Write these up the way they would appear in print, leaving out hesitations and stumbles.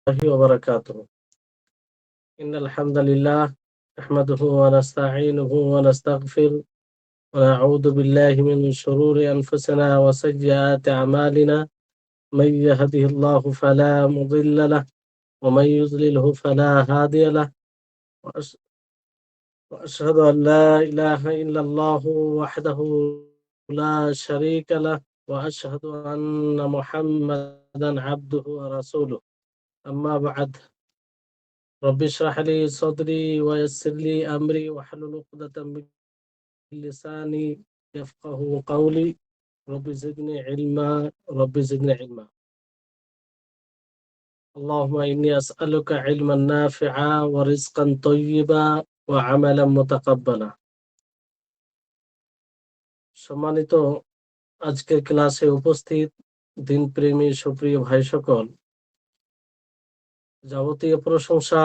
وبركاته. إن الحمد لله نحمده ونستعينه ونستغفر ونعوذ بالله من شرور أنفسنا وسيئات أعمالنا. من يهده الله فلا مضل له ومن يضلله فلا هادي له. وأشهد أن لا إله إلا الله وحده لا شريك له وأشهد أن محمدا عبده ورسوله. أما بعد، رب اشرح لي صدري ويسر لي أمري واحلل عقدة من لساني يفقه قولي. رب زدني علما رب زدني علما. اللهم إني أسألك علما نافعا ورزقا طيبا وعملا متقبلا. সম্মানিত আজকের ক্লাসে উপস্থিত দিনপ্রেমী সুপ্রিয় ভাই সকল, যাবতীয় প্রশংসা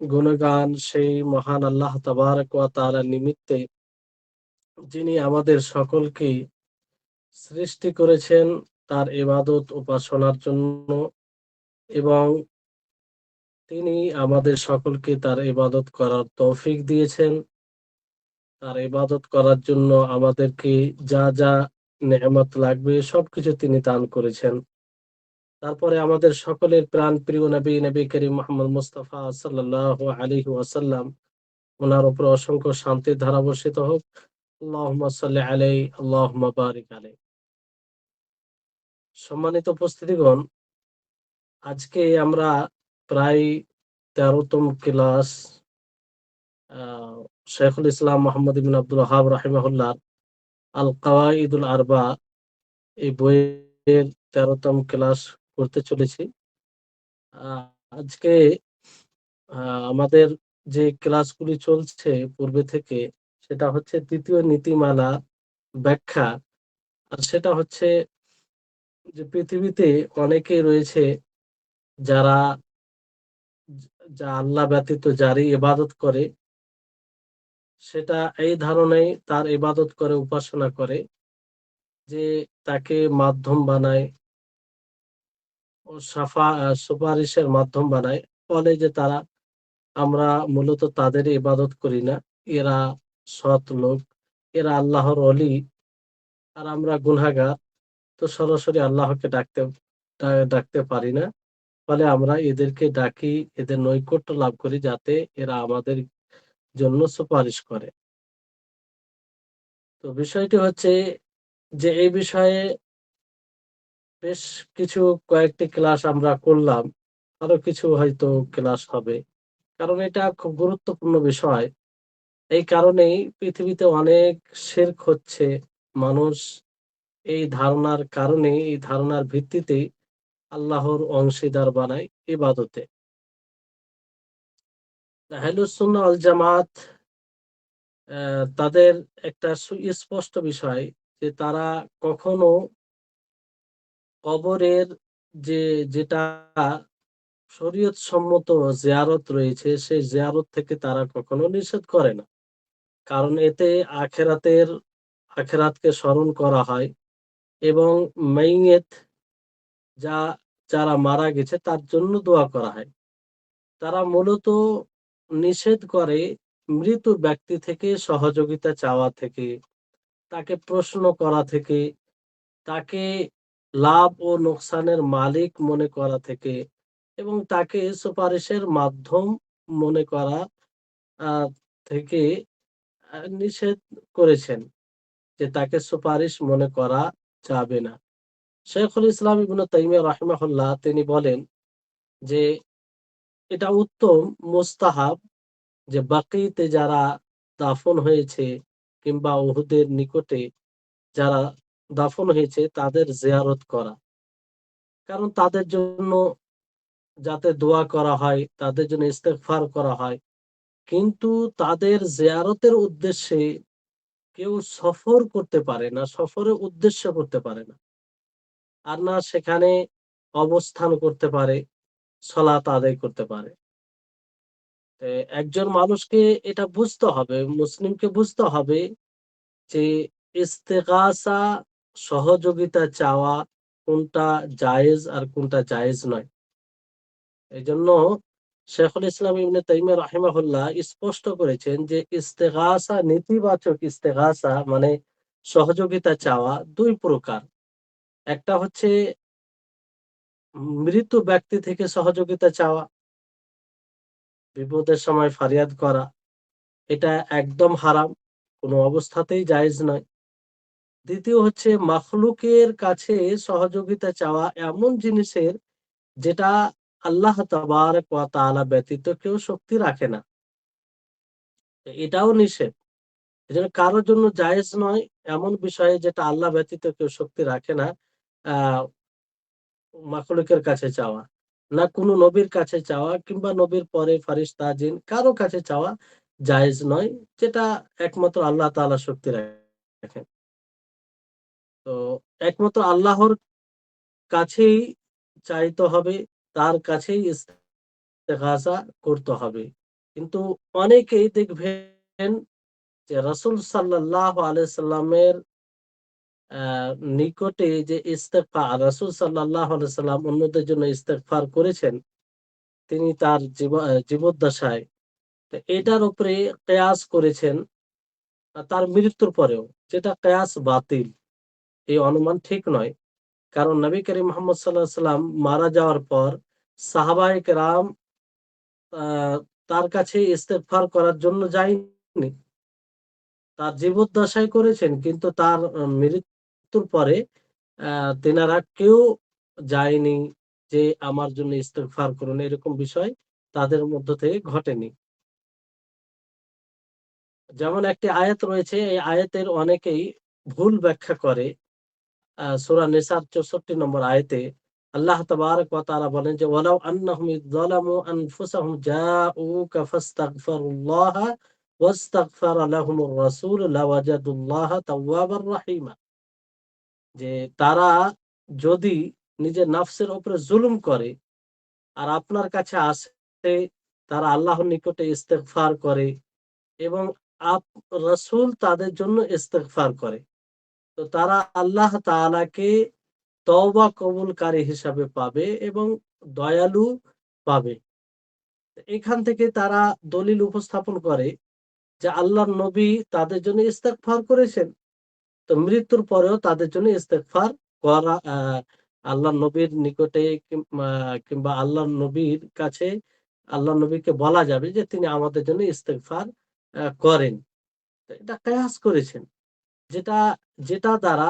গুণগান সেই মহান আল্লাহ তাবারক ওয়া তাআলার নিমিত্তে, যিনি আমাদের সকলকে সৃষ্টি করেছেন তার ইবাদত উপাসনার জন্য, এবং তিনি আমাদের সকলকে তার ইবাদত করার তৌফিক দিয়েছেন। তার ইবাদত করার জন্য আমাদেরকে যা যা নেয়ামত লাগবে সবকিছু তিনি দান করেছেন। তারপরে আমাদের সকলের প্রাণ প্রিয় নবী করিম মুহাম্মদ মুস্তাফা সাল্লাল্লাহু আলাইহি ওয়াসাল্লাম, ওনার উপর অসংখ্য শান্তির ধারা বর্ষিত হোক। আল্লাহুম্মা সাল্লি আলাইহি আল্লাহুম্মা বারিক আলাইহি। সম্মানিত উপস্থিতিগণ, আজকে আমরা প্রায় 13তম ক্লাস শেখুল ইসলাম মোহাম্মদ ইবনে আব্দুল ওয়াহাব রাহিমাহুল্লাহ আল কাওয়াইদুল আরবা এই বইয়ের 13তম ক্লাস করতে চলেছি। আজকে আমাদের যে ক্লাসগুলি চলছে পূর্বে থেকে, সেটা হচ্ছে তৃতীয় নীতিমালা ব্যাখ্যা। আর সেটা হচ্ছে যে পৃথিবীতে অনেকেই রয়েছে যারা যা আল্লাহ ব্যতীত যারই ইবাদত করে, সেটা এই ধারণায় তার ইবাদত করে, উপাসনা করে যে তাকে মাধ্যম বানায় ও সুপারিশের মাধ্যম বানায়। বলে যে তারা, আমরা মূলত তাদের ইবাদত করি না, এরা সৎ লোক, এরা আল্লাহর ওলি, আর আমরা গুনাহগার, তো সরাসরি আল্লাহকে ডাকতে পারি না। ফলে আমরা এদেরকে ডাকি, এদের নৈকট্য লাভ করি যাতে এরা আমাদের জন্য সুপারিশ করে। তো বিষয়টি হচ্ছে যে এই বিষয়ে বেশ কয়েকটি ক্লাস আমরা করলাম, আরো কিছু হয়তো ক্লাস হবে, কারণ এটা খুব গুরুত্বপূর্ণ বিষয়। এই কারণেই পৃথিবীতে অনেক শিরক হচ্ছে। মানুষ এই ধারণার কারণে, এই ধারণার ভিত্তিতে আল্লাহর অংশীদার বানায় ইবাদতে। আহলুস সুন্নাহ ওয়াল জামাত তাদের একটা সুস্পষ্ট বিষয় যে তারা কখনো কবরের যেটা শরীয়ত সম্মত জিয়ারত রয়েছে, সেই জিয়ারত থেকে তারা কখনো নিষেধ করে না। কারণ এতে আখেরাতকে স্মরণ করা হয়, এবং মাইয়েত যা যারা মারা গেছে তার জন্য দোয়া করা হয়। তারা মূলত নিষেধ করে মৃত ব্যক্তি থেকে সহযোগিতা চাওয়া থেকে, তাকে প্রশ্ন করা থেকে, তাকে লাভ ও লোকসানের মালিক মনে করা থেকে, এবং তাকে সুপারিশের মাধ্যম মনে করা আহ, থেকে নিষেধ করেছেন যে তাকে সুপারিশ মনে করা যাবে না। শেখুল ইসলাম ইবনে তাইমিয়া রাহিমাহুল্লাহ তিনি বলেন যে এটা উত্তম মুস্তাহাব যে বাকিতে যারা দাফন হয়েছে কিংবা উহুদের নিকটে যারা দাফন হয়েছে তাদের জিয়ারত করা, কারণ তাদের জন্য যাতে দোয়া করা হয়, তাদের জন্য ইস্তেগফার করা হয়। কিন্তু তাদের জিয়ারতের উদ্দেশ্যে কেউ সফর করতে পারে না, সফরের উদ্দেশ্য করতে পারে না, আর না সেখানে অবস্থান করতে পারে, সালাত আদায় করতে পারে। একজন মানুষকে এটা বুঝতে হবে, মুসলিমকে বুঝতে হবে যে ইস্তেগাসা, সহযোগিতা চাওয়া, কোনটা জায়েজ আর কোনটা জায়েজ নয়। এজন্য শেখুল ইসলাম ইবনে তাইমিয়া রাহিমাহুল্লাহ স্পষ্ট করেছেন যে ইস্তেগাসা, নেতিবাচক ইস্তেগাসা মানে সহযোগিতা চাওয়া দুই প্রকার। একটা হচ্ছে মৃত ব্যক্তি থেকে সহযোগিতা চাওয়া, বিপদের সময় ফারিয়াদ করা, এটা একদম হারাম, কোনো অবস্থাতেই জায়েজ নয়। দ্বিতীয় হচ্ছে মাখলুকের কাছে সহযোগিতা চাওয়া এমন জিনিসের যেটা আল্লাহ তাবারক ওয়া তাআলা ব্যতীত কেউ শক্তি রাখে না, এটাও নিষেধ। এজন্য কারোর জন্য জায়েজ নয় এমন বিষয়ে যেটা আল্লাহ ব্যতীত কেউ শক্তি রাখে না আহ মাখলুকের কাছে চাওয়া, না কোনো নবীর কাছে চাওয়া কিংবা নবীর পরে ফারিস্তা জিন কারো কাছে চাওয়া জায়েজ নয়, যেটা একমাত্র আল্লাহ তাআলা শক্তি রাখেন। তো একমাত্র আল্লাহর কাছেই চাইতে হবে, তার কাছেই ইস্তেগাসা করতে হবে। কিন্তু অনেকেই দেখবেন যে রাসূল সাল্লাল্লাহু আলাইহি সাল্লামের নিকটে যে রাসূল সাল্লাল্লাহু আলাইহি সাল্লাম অন্যদের জন্য ইস্তেগফার করেছেন তিনি তার জীবদ্দশায়। তো এটার উপরে কিয়াস করেছেন তার মৃত্যুর পরেও, যেটা কিয়াস বাতিল। এই অনুমান ঠিক নয়। কারণ নবী করিম মুহাম্মদ সাল্লাল্লাহু আলাইহি সাল্লাম মারা যাওয়ার পর সাহাবায়ে কেরাম আ তার কাছে ইস্তেগফার করার জন্য যায়নি। তার জীবদ্দশায় করেছেন, কিন্তু তার মৃত্যুর পরে তেনারা কেউ যায়নি যে আমার জন্য ইস্তেগফার করুন, এরকম বিষয় তাদের মধ্য থেকে ঘটেনি। যেমন একটি আয়াত রয়েছে, এই আয়াতের অনেকেই ভুল ব্যাখ্যা করে। সূরা নিসার ৬৪ নম্বর আয়াতে আল্লাহ তাবারক ওয়া তাআলা বলেন যে ওয়ালাউ আন্নাহুম ইয যালামু আনফুসাহুম জাউকা ফাস্তাগফিরুল্লাহা ওয়াস্তাগফারা লাহুমুর রাসূল লাওয়াজাদুল্লাহা তাওয়াবার রাহিমা। যে তারা যদি নিজের নফসের উপরে জুলুম করে আর আপনার কাছে আসে, তারা আল্লাহর নিকটে ইস্তেগফার করে এবং আপ রাসূল তাদের জন্য ইস্তেগফার করে, তো তারা আল্লাহ তাআলাকে তওবা কবুলকারী হিসাবে পাবে এবং দয়ালু পাবে। এখান থেকে তারা দলিল উপস্থাপন করে যে আল্লাহর নবী তাদের জন্য ইস্তেগফার করেছেন। তো মৃত্যুর পরেও তাদের জন্য ইস্তেগফার করা আল্লাহর নবীর নিকটে কিংবা আল্লাহর নবীর কাছে আল্লাহর নবীকে বলা যাবে যে তিনি আমাদের জন্য ইস্তেগফার করেন। তো এটা কিয়াস করেছেন। যেটা যেটা দ্বারা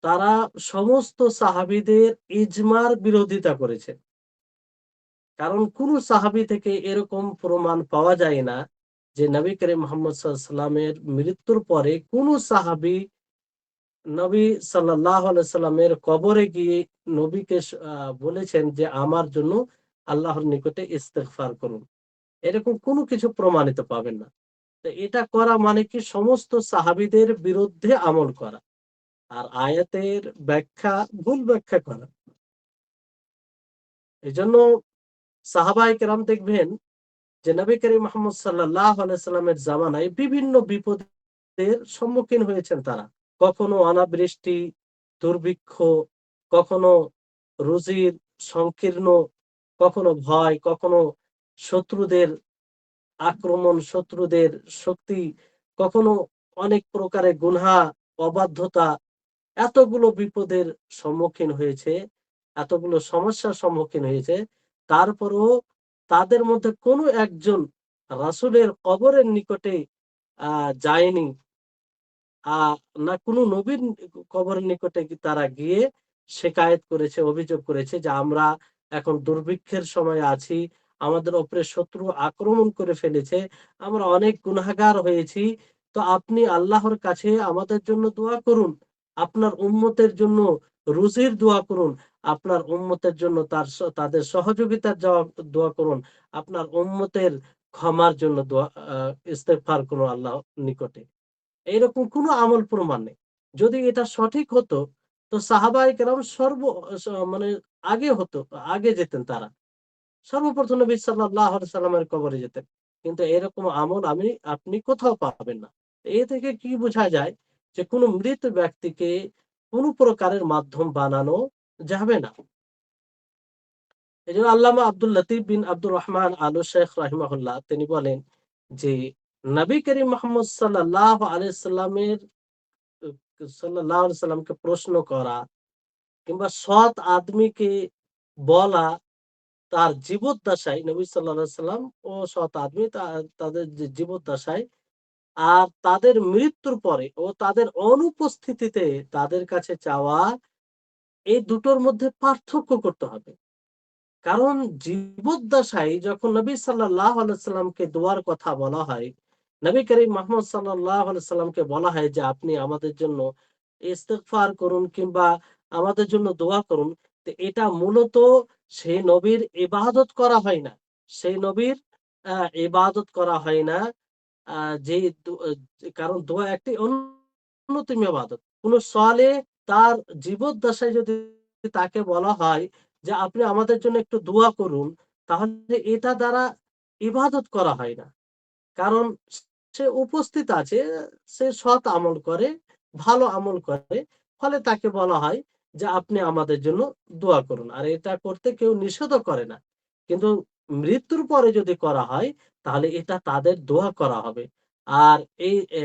তারা সমস্ত সাহাবীদের ইজমার বিরোধিতা করেছে। কারণ কোন সাহাবী থেকে এরকম প্রমাণ পাওয়া যায় না যে নবী করিম মুহাম্মদ সাল্লাল্লাহু আলাইহি ওয়াসাল্লামের মৃত্যুর পরে কোন সাহাবী নবী সাল্লাল্লাহু আলাইহি সাল্লামের কবরে গিয়ে নবীকে বলেছেন যে আমার জন্য আল্লাহর নিকটে ইস্তেগফার করুন। এরকম কোনো কিছু প্রমাণিত পাবেন না। তো এটা করা মানে কি সমস্ত সাহাবীদের বিরুদ্ধে আমল করা। আর আয়াতের ব্যাখ্যা ভুল ব্যাখ্যা করা। এজন্য সাহাবায়ে কেরাম দেখবেন যে নবী করিম মুহাম্মদ সাল্লাল্লাহু আলাইহি সাল্লামের জামানায় বিভিন্ন বিপদের সম্মুখীন হয়েছেন তারা। কখনো অনাবৃষ্টি, দুর্ভিক্ষ, কখনো রুজির সংকীর্ণ, কখনো ভয়, কখনো শত্রুদের আক্রমণ, শত্রুদের শক্তি, কখনো অনেক প্রকারের গুনহা, অবাধ্যতা, এতগুলো বিপদের সম্মুখীন হয়েছে, এতগুলো সমস্যার সম্মুখীন হয়েছে। তারপরেও তাদের মধ্যে কোনো একজন রাসূলের কবরের নিকটে যায়নি। আ না কোনো নবীর কবরের নিকটে তারা গিয়ে শিকায়েত করেছে, অভিযোগ করেছে যে আমরা এখন দুর্ভিক্ষের সময়ে আছি। আমাদের উপরে শত্রু আক্রমণ করে ফেলেছে। আমরা অনেক গুনাহগার হয়েছি। তো আপনি আল্লাহর কাছে আমাদের জন্য দোয়া করুন। আপনার উম্মতের জন্য রুজির দোয়া করুন। আপনার উম্মতের জন্য তাদের সহযোগিতার দোয়া করুন। আপনার উম্মতের ক্ষমার জন্য দোয়া ইস্তেগফার করুন আল্লাহর নিকটে। এইরকম কোনো আমল প্রমাণ নেই। যদি এটা সঠিক হতো তো সাহাবায়ে কেরাম মানে আগে হতো, আগে যেতেন তারা। সর্বপ্রথম নবী সাল্লাল্লাহু আলাইহি সাল্লামের কবরে যেতেন। কিন্তু এরকম আমল আপনি কোথাও পাবেন না। এ থেকে কি বোঝা যায় যে কোনো মৃত ব্যক্তিকে কোনো প্রকারের মাধ্যম বানানো যাবে না। এজন্য আল্লামা আব্দুল লতিফ বিন আব্দুর রহমান আলু শেখ রাহিমাহুল্লাহ তিনি বলেন যে নবী করিম মুহাম্মদ সাল্লাল্লাহু আলাইহি সাল্লামকে প্রশ্ন করা কিংবা সৎ আদমিকে বলা তার জীবদ্দশায়, নবী সাল্লাল্লাহু আলাইহি সাল্লাম ও সৎ আদমি তাদের যে জীবদ্দশায় আর তাদের মৃত্যুর পরে ও তাদের অনুপস্থিতিতে তাদের কাছে চাওয়া, এই দুটোর মধ্যে পার্থক্য করতে হবে। কারণ জীবদ্দশায় যখন নবী সাল্লাল্লাহু আলাইহি সাল্লামকে দোয়ার কথা বলা হয়, নবী করিম মুহাম্মদ সাল্লাল্লাহু আলাইহি সাল্লামকে বলা হয় যে আপনি আমাদের জন্য ইস্তিগফার করুন কিংবা আমাদের জন্য দোয়া করুন। তো এটা মূলত সেই নবীর ইবাদত করা হয় না। সেই নবীর ইবাদত করা হয় না। আ যেই কারণ দোয়া একটি অন্যতম ইবাদত। কোন সালেহ তার জীবদ্দশায় যদি তাকে বলা হয় যে আপনি আমাদের জন্য একটু দোয়া করুন, তাহলে এটা দ্বারা ইবাদত করা হয় না। কারণ সে উপস্থিত আছে, সে সৎ আমল করে, ভালো আমল করে। ফলে তাকে বলা হয় যে আপনি আমাদের জন্য দোয়া করুন। আর এটা করতে কেউ নিষেধও করে না। কিন্তু মৃত্যুর পরে যদি করা হয় তাহলে এটা তাদের দোয়া করা হবে। আর এই এ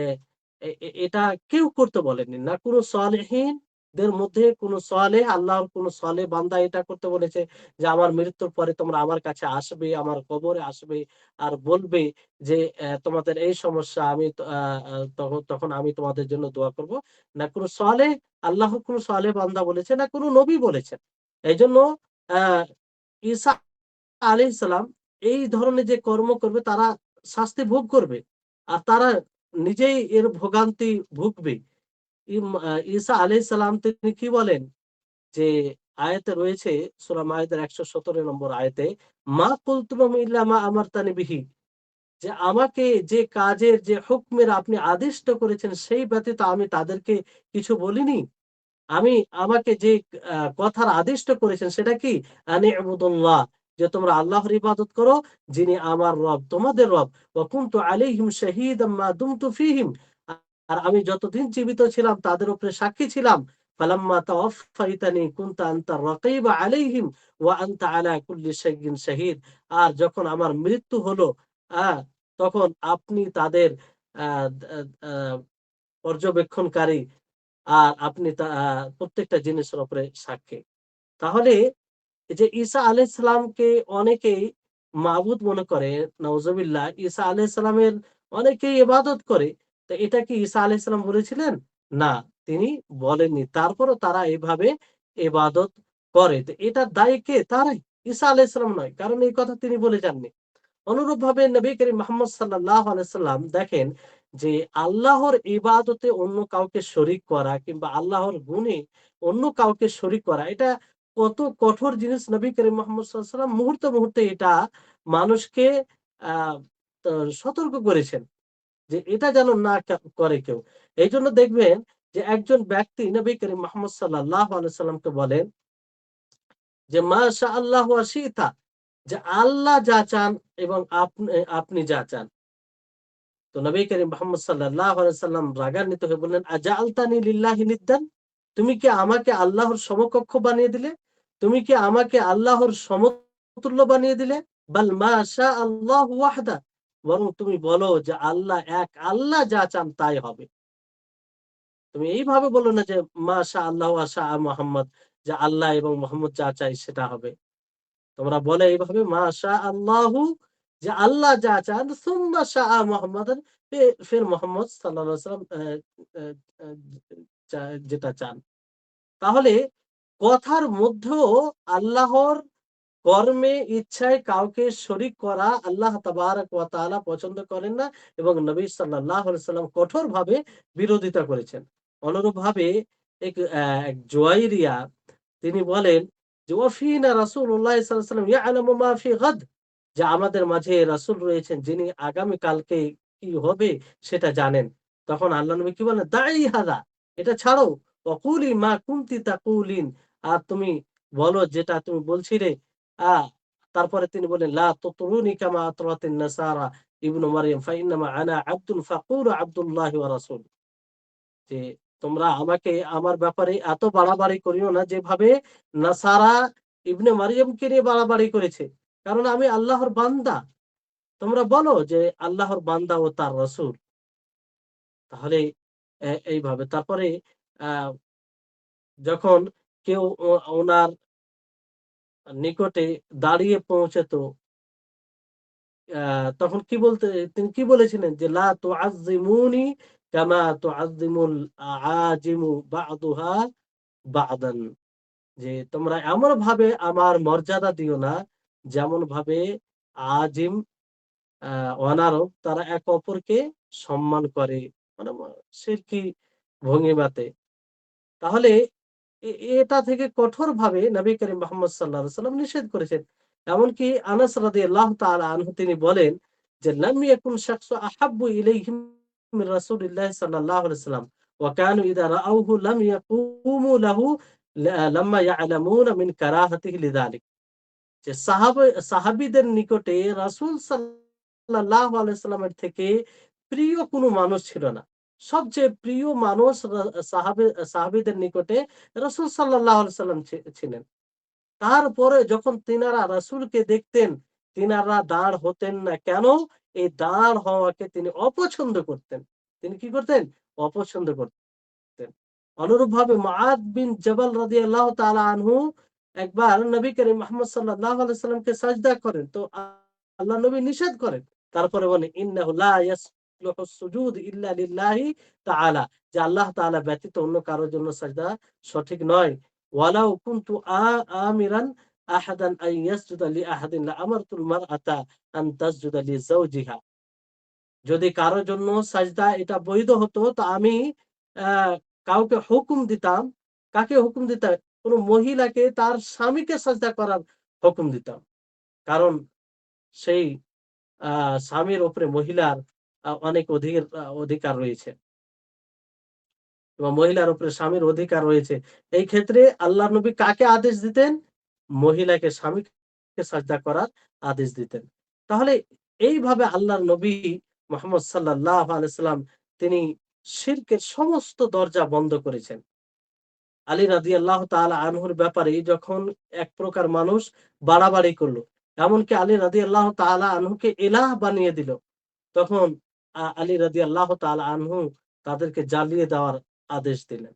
এ এ এটা কেউ করতে বলেনি। না কোন সালেহীন দের মধ্যে কোন সালেহ, আল্লাহর কোন সালেহ বান্দা এটা করতে বলেছে যে আমার মৃত্যুর পরে তোমরা আমার কাছে আসবে, আমার কবরে আসবে আর বলবে যে তোমাদের এই সমস্যা আমি তখন আমি তোমাদের জন্য দোয়া করব। না কোন সালেহ, আল্লাহর কোন সালেহ বান্দা বলেছে, না কোন নবী বলেছেন। এইজন্য আ ঈসা আলাইহিস সালাম এই ধরনের যে কর্ম করবে তারা শাস্তি ভোগ করবে। আর তারা নিজেই এর ভোগান্তি ভুগবে। ঈসা আলাইহিস সালাম তিনি কি বলেন? যে আয়াতে রয়েছে সূরা মাইদার ১১৭ নম্বর আয়াতে, "মা কুলতু লাহুম ইল্লা মা আমারতানি বিহি।" যে আমাকে যে কাজের যে হুকমের আপনি আদিষ্ট করেছেন সেই ব্যতীত আমি তাদেরকে কিছু বলিনি। আমাকে যে কথার আদিষ্ট করেছেন সেটা কি? আনি ইবুদুল্লাহ, যে তোমরা আল্লাহর ইবাদত করো যিনি আমার রব, তোমাদের রব। ওয়া কুনতু আলাইহিম শাহীদাম মা দুমতু ফীহিম, আর আমি যতদিন জীবিত ছিলাম তাদের উপরে সাক্ষী ছিলাম। ফালাম্মা তাওয়াফাইতানি কুনতা আনতা রাকীবা আলাইহিম ওয়া আনতা আলা কুল্লি শাইইন শাহীদ, আর যখন আমার মৃত্যু হলো আ তখন আপনি তাদের আ আ আ পর্যবেক্ষণকারী আর আপনি প্রত্যেকটা জিনিসের উপরে সাক্ষী। তাহলে এই যে ঈসা আলাইহিস সালামকে অনেকেই মাবুদ মনে করে, নাউজুবিল্লাহ। ঈসা আলাইহিস সালামের অনেকেই ইবাদত করে। তো এটা কি ঈসা আলাইহিস সালাম বলেছিলেন? না, তিনি বলেননি। তারপরও তারা এভাবে ইবাদত করে। তো এটার দায়ী কে? তারাই। ঈসা আলাইহিস সালাম নয়। কারণ এই কথা তিনি বলে যাননি। অনুরূপভাবে নবী করিম মুহাম্মদ সাল্লাল্লাহু আলাইহি সাল্লাম দেখেন যে আল্লাহর ইবাদতে অন্য কাউকে শরিক করা কিংবা আল্লাহর গুণে অন্য কাউকে শরিক করা, এটা কত কঠোর জিনিস। নবী করিম মুহাম্মদ সাল্লাল্লাহু আলাইহি সাল্লাম মুহূর্তে, মুহূর্তে এটা মানুষকে আ ত সতর্ক করেছেন যে এটা যেন না করে কেউ। এইজন্য দেখবেন যে একজন ব্যক্তি নবী করিম মুহাম্মদ সাল্লাল্লাহু আলাইহি সাল্লামকে বলেন যে মাশা আল্লাহু ওয়া শিতা, যে আল্লাহ যা চান এবং আপনি যা চান। তো নবী করিম মুহাম্মদ সাল্লাল্লাহু আলাইহি সাল্লাম রাগান্বিত হয়ে বললেন, আজআলতানি লিল্লাহি নিদ্দান? তুমি কি আমাকে আল্লাহর সমকক্ষ বানিয়ে দিলে? তুমি কি আমাকে আল্লাহর সমতুল্য বানিয়ে দিলে? বাল মাশা আল্লাহু ওয়াহদা, বরং তুমি বলো যে আল্লাহ এক, আল্লাহ যা চান তাই হবে। তুমি এইভাবে বলো না যে মাশা আল্লাহ ওয়া শাআ মুহাম্মদ, যে আল্লাহ এবং মুহাম্মদ যা চায় সেটা হবে। তোমরা বলে এইভাবে মাশা আল্লাহু, যে আল্লাহ যা চান, সুম্মা শাআ মুহাম্মাদান, ফির মুহাম্মদ সাল্লাল্লাহু আলাইহি ওয়াসাল্লাম আ আ চা যেটা চান। তাহলে কথার মধ্যেও আল্লাহর কর্মে, ইচ্ছায় কাউকে শরিক করা আল্লাহ তাবারাক ওয়া তাআলা পছন্দ করেন না এবং নবী সাল্লাল্লাহু আলাইহি সাল্লাম কঠোরভাবে বিরোধিতা করেছেন। অনুরূপভাবে এক জুয়াইরিয়া তিনি বলেন যে ওয়াফিনা রাসূলুল্লাহ সাল্লাল্লাহু আলাইহি ওয়াসাল্লাম ইয়ালামু মা ফি গাদ, যে আমাদের মাঝে রাসূল রয়েছেন যিনি আগামী কালকে কি হবে সেটা জানেন। তখন আল্লাহ নবী কি বলেন? দাই হাদা, এটা ছাড়ো। ওয়াকুলি মা কুনতি তাকুলিন, আর তুমি বলো যেটা তুমি বলছিলে। আ তারপরে তিনি বললেন, লা তুতরুনি কামা আতরাতিন নাসারা ইবনু মারইয়াম ফাইন্নামা আনা আবদুন ফাকুলু আবদুল্লাহি ওয়া রাসূল, যে তোমরা আমাকে আমার ব্যাপারে এত বাড়াবাড়ি করিও না যেভাবে নাসারা ইবনে মারিয়ামকে নিয়ে বাড়াবাড়ি করেছে, কারণ আমি আল্লাহর বান্দা। তোমরা বলো যে আল্লাহর বান্দা ও তার রাসূল। তাহলে এইভাবে তারপরে আ যখন কেউ ওনার নিকটে দাঁড়িয়ে পৌঁছাতো, আ তখন কি বলতে তিনি কি বলেছিলেন যে, "লা তুআজ্জিমুনি কামা তুআজ্জিমুল আআজিমু বা'দুহা বা'দান।" যে তোমরা এমনভাবে আমার মর্যাদা দিও না, যেমনভাবে আজিম, আ অনারব তারা একে অপরকে সম্মান করে। মানে শিরকি ভঙ্গিমাতে। তাহলে এ এটা থেকে কঠোরভাবে নবী করিম মুহাম্মদ সাল্লাল্লাহু আলাইহি ওয়াসাল্লাম নিষেধ করেছেন। এমনকি আনাস রাদিয়াল্লাহু তাআলা আনহু তিনি বলেন যে, "লাম ইয়াকুন শাখসু আহাব্বু ইলাইহিম মিন রাসূলিল্লাহি সাল্লাল্লাহু আলাইহি ওয়াসাল্লাম ওয়া কানু ইযা রাআউহু লাম ইয়াকুমু লাহু লাম্মা ইয়া'লামুনা মিন কারাহাতিহি লিযালিক।" যে সাহাবীদের নিকটে রাসূল সাল্লাল্লাহু আলাইহি ওয়াসাল্লামের থেকে প্রিয় কোনো মানুষ ছিল না। সবচেয়ে প্রিয় মানুষ সাহাবীদের নিকটে রাসূল সাল্লাল্লাহু আলাইহি ওয়াসাল্লাম ছিলেন। তারপরে যখন তিনারা রাসূলকে দেখতেন, তিনারা দাঁড় হতেন না। কেন? এই দাঁড় হওয়াকে তিনি অপছন্দ করতেন। তিনি কি করতেন? অপছন্দ করতেন। অনুরূপভাবে মুআদ বিন জাবাল রাদিয়াল্লাহু তাআলা আনহু একবার নবী করিম মুহাম্মদ সাল্লাল্লাহু আলাইহি সাল্লামকে সাজদা করেন। তো আল্লাহর নবী নিষেধ করেন। তারপরে বলেন, "ইন্নাহু লা ইয়াসলুহু সুজুদ ইল্লা লিল্লাহি তাআলা।" যে আল্লাহ তাআলা ব্যতীত অন্য কারো জন্য সাজদা সঠিক নয়। ওয়ালাউ কুনতু আমিরান আহাদান আন ইয়াসজুদা লি আহাদিন লা আমারতুল মারআতা আন তাসজুদা লি যাওজিহা। যদি কারো জন্য সাজদা এটা বৈধ হতো তো আমি আ কাউকে হুকুম দিতাম। কাকে হুকুম দিতাম? কোন মহিলাকে তার স্বামীকে সাজদা করার হুকুম দিতাম। কারণ সেই আ স্বামীর উপরে মহিলার অনেক অধিকার রয়েছে। এবং মহিলার উপরে স্বামীর অধিকার রয়েছে। এই ক্ষেত্রে আল্লাহর নবী কাকে আদেশ দিতেন? মহিলাকে স্বামীকে সাজদা করার আদেশ দিতেন। তাহলে এইভাবে আল্লাহর নবী মুহাম্মদ সাল্লাল্লাহু আলাইহি সাল্লাম তিনি শিরকের সমস্ত দরজা বন্ধ করেছেন। আলী রাদিয়াল্লাহু তাআলা আনহুর ব্যাপারে যখন এক প্রকার মানুষ বাড়াবাড়ি করল, এমনকি আলী রাদিয়াল্লাহু তাআলা আনহুকে ইলাহ বানিয়ে দিল। তখন আলী রাদিয়াল্লাহু তাআলা আনহু তাদেরকে জ্বালিয়ে দেওয়ার আদেশ দিলেন।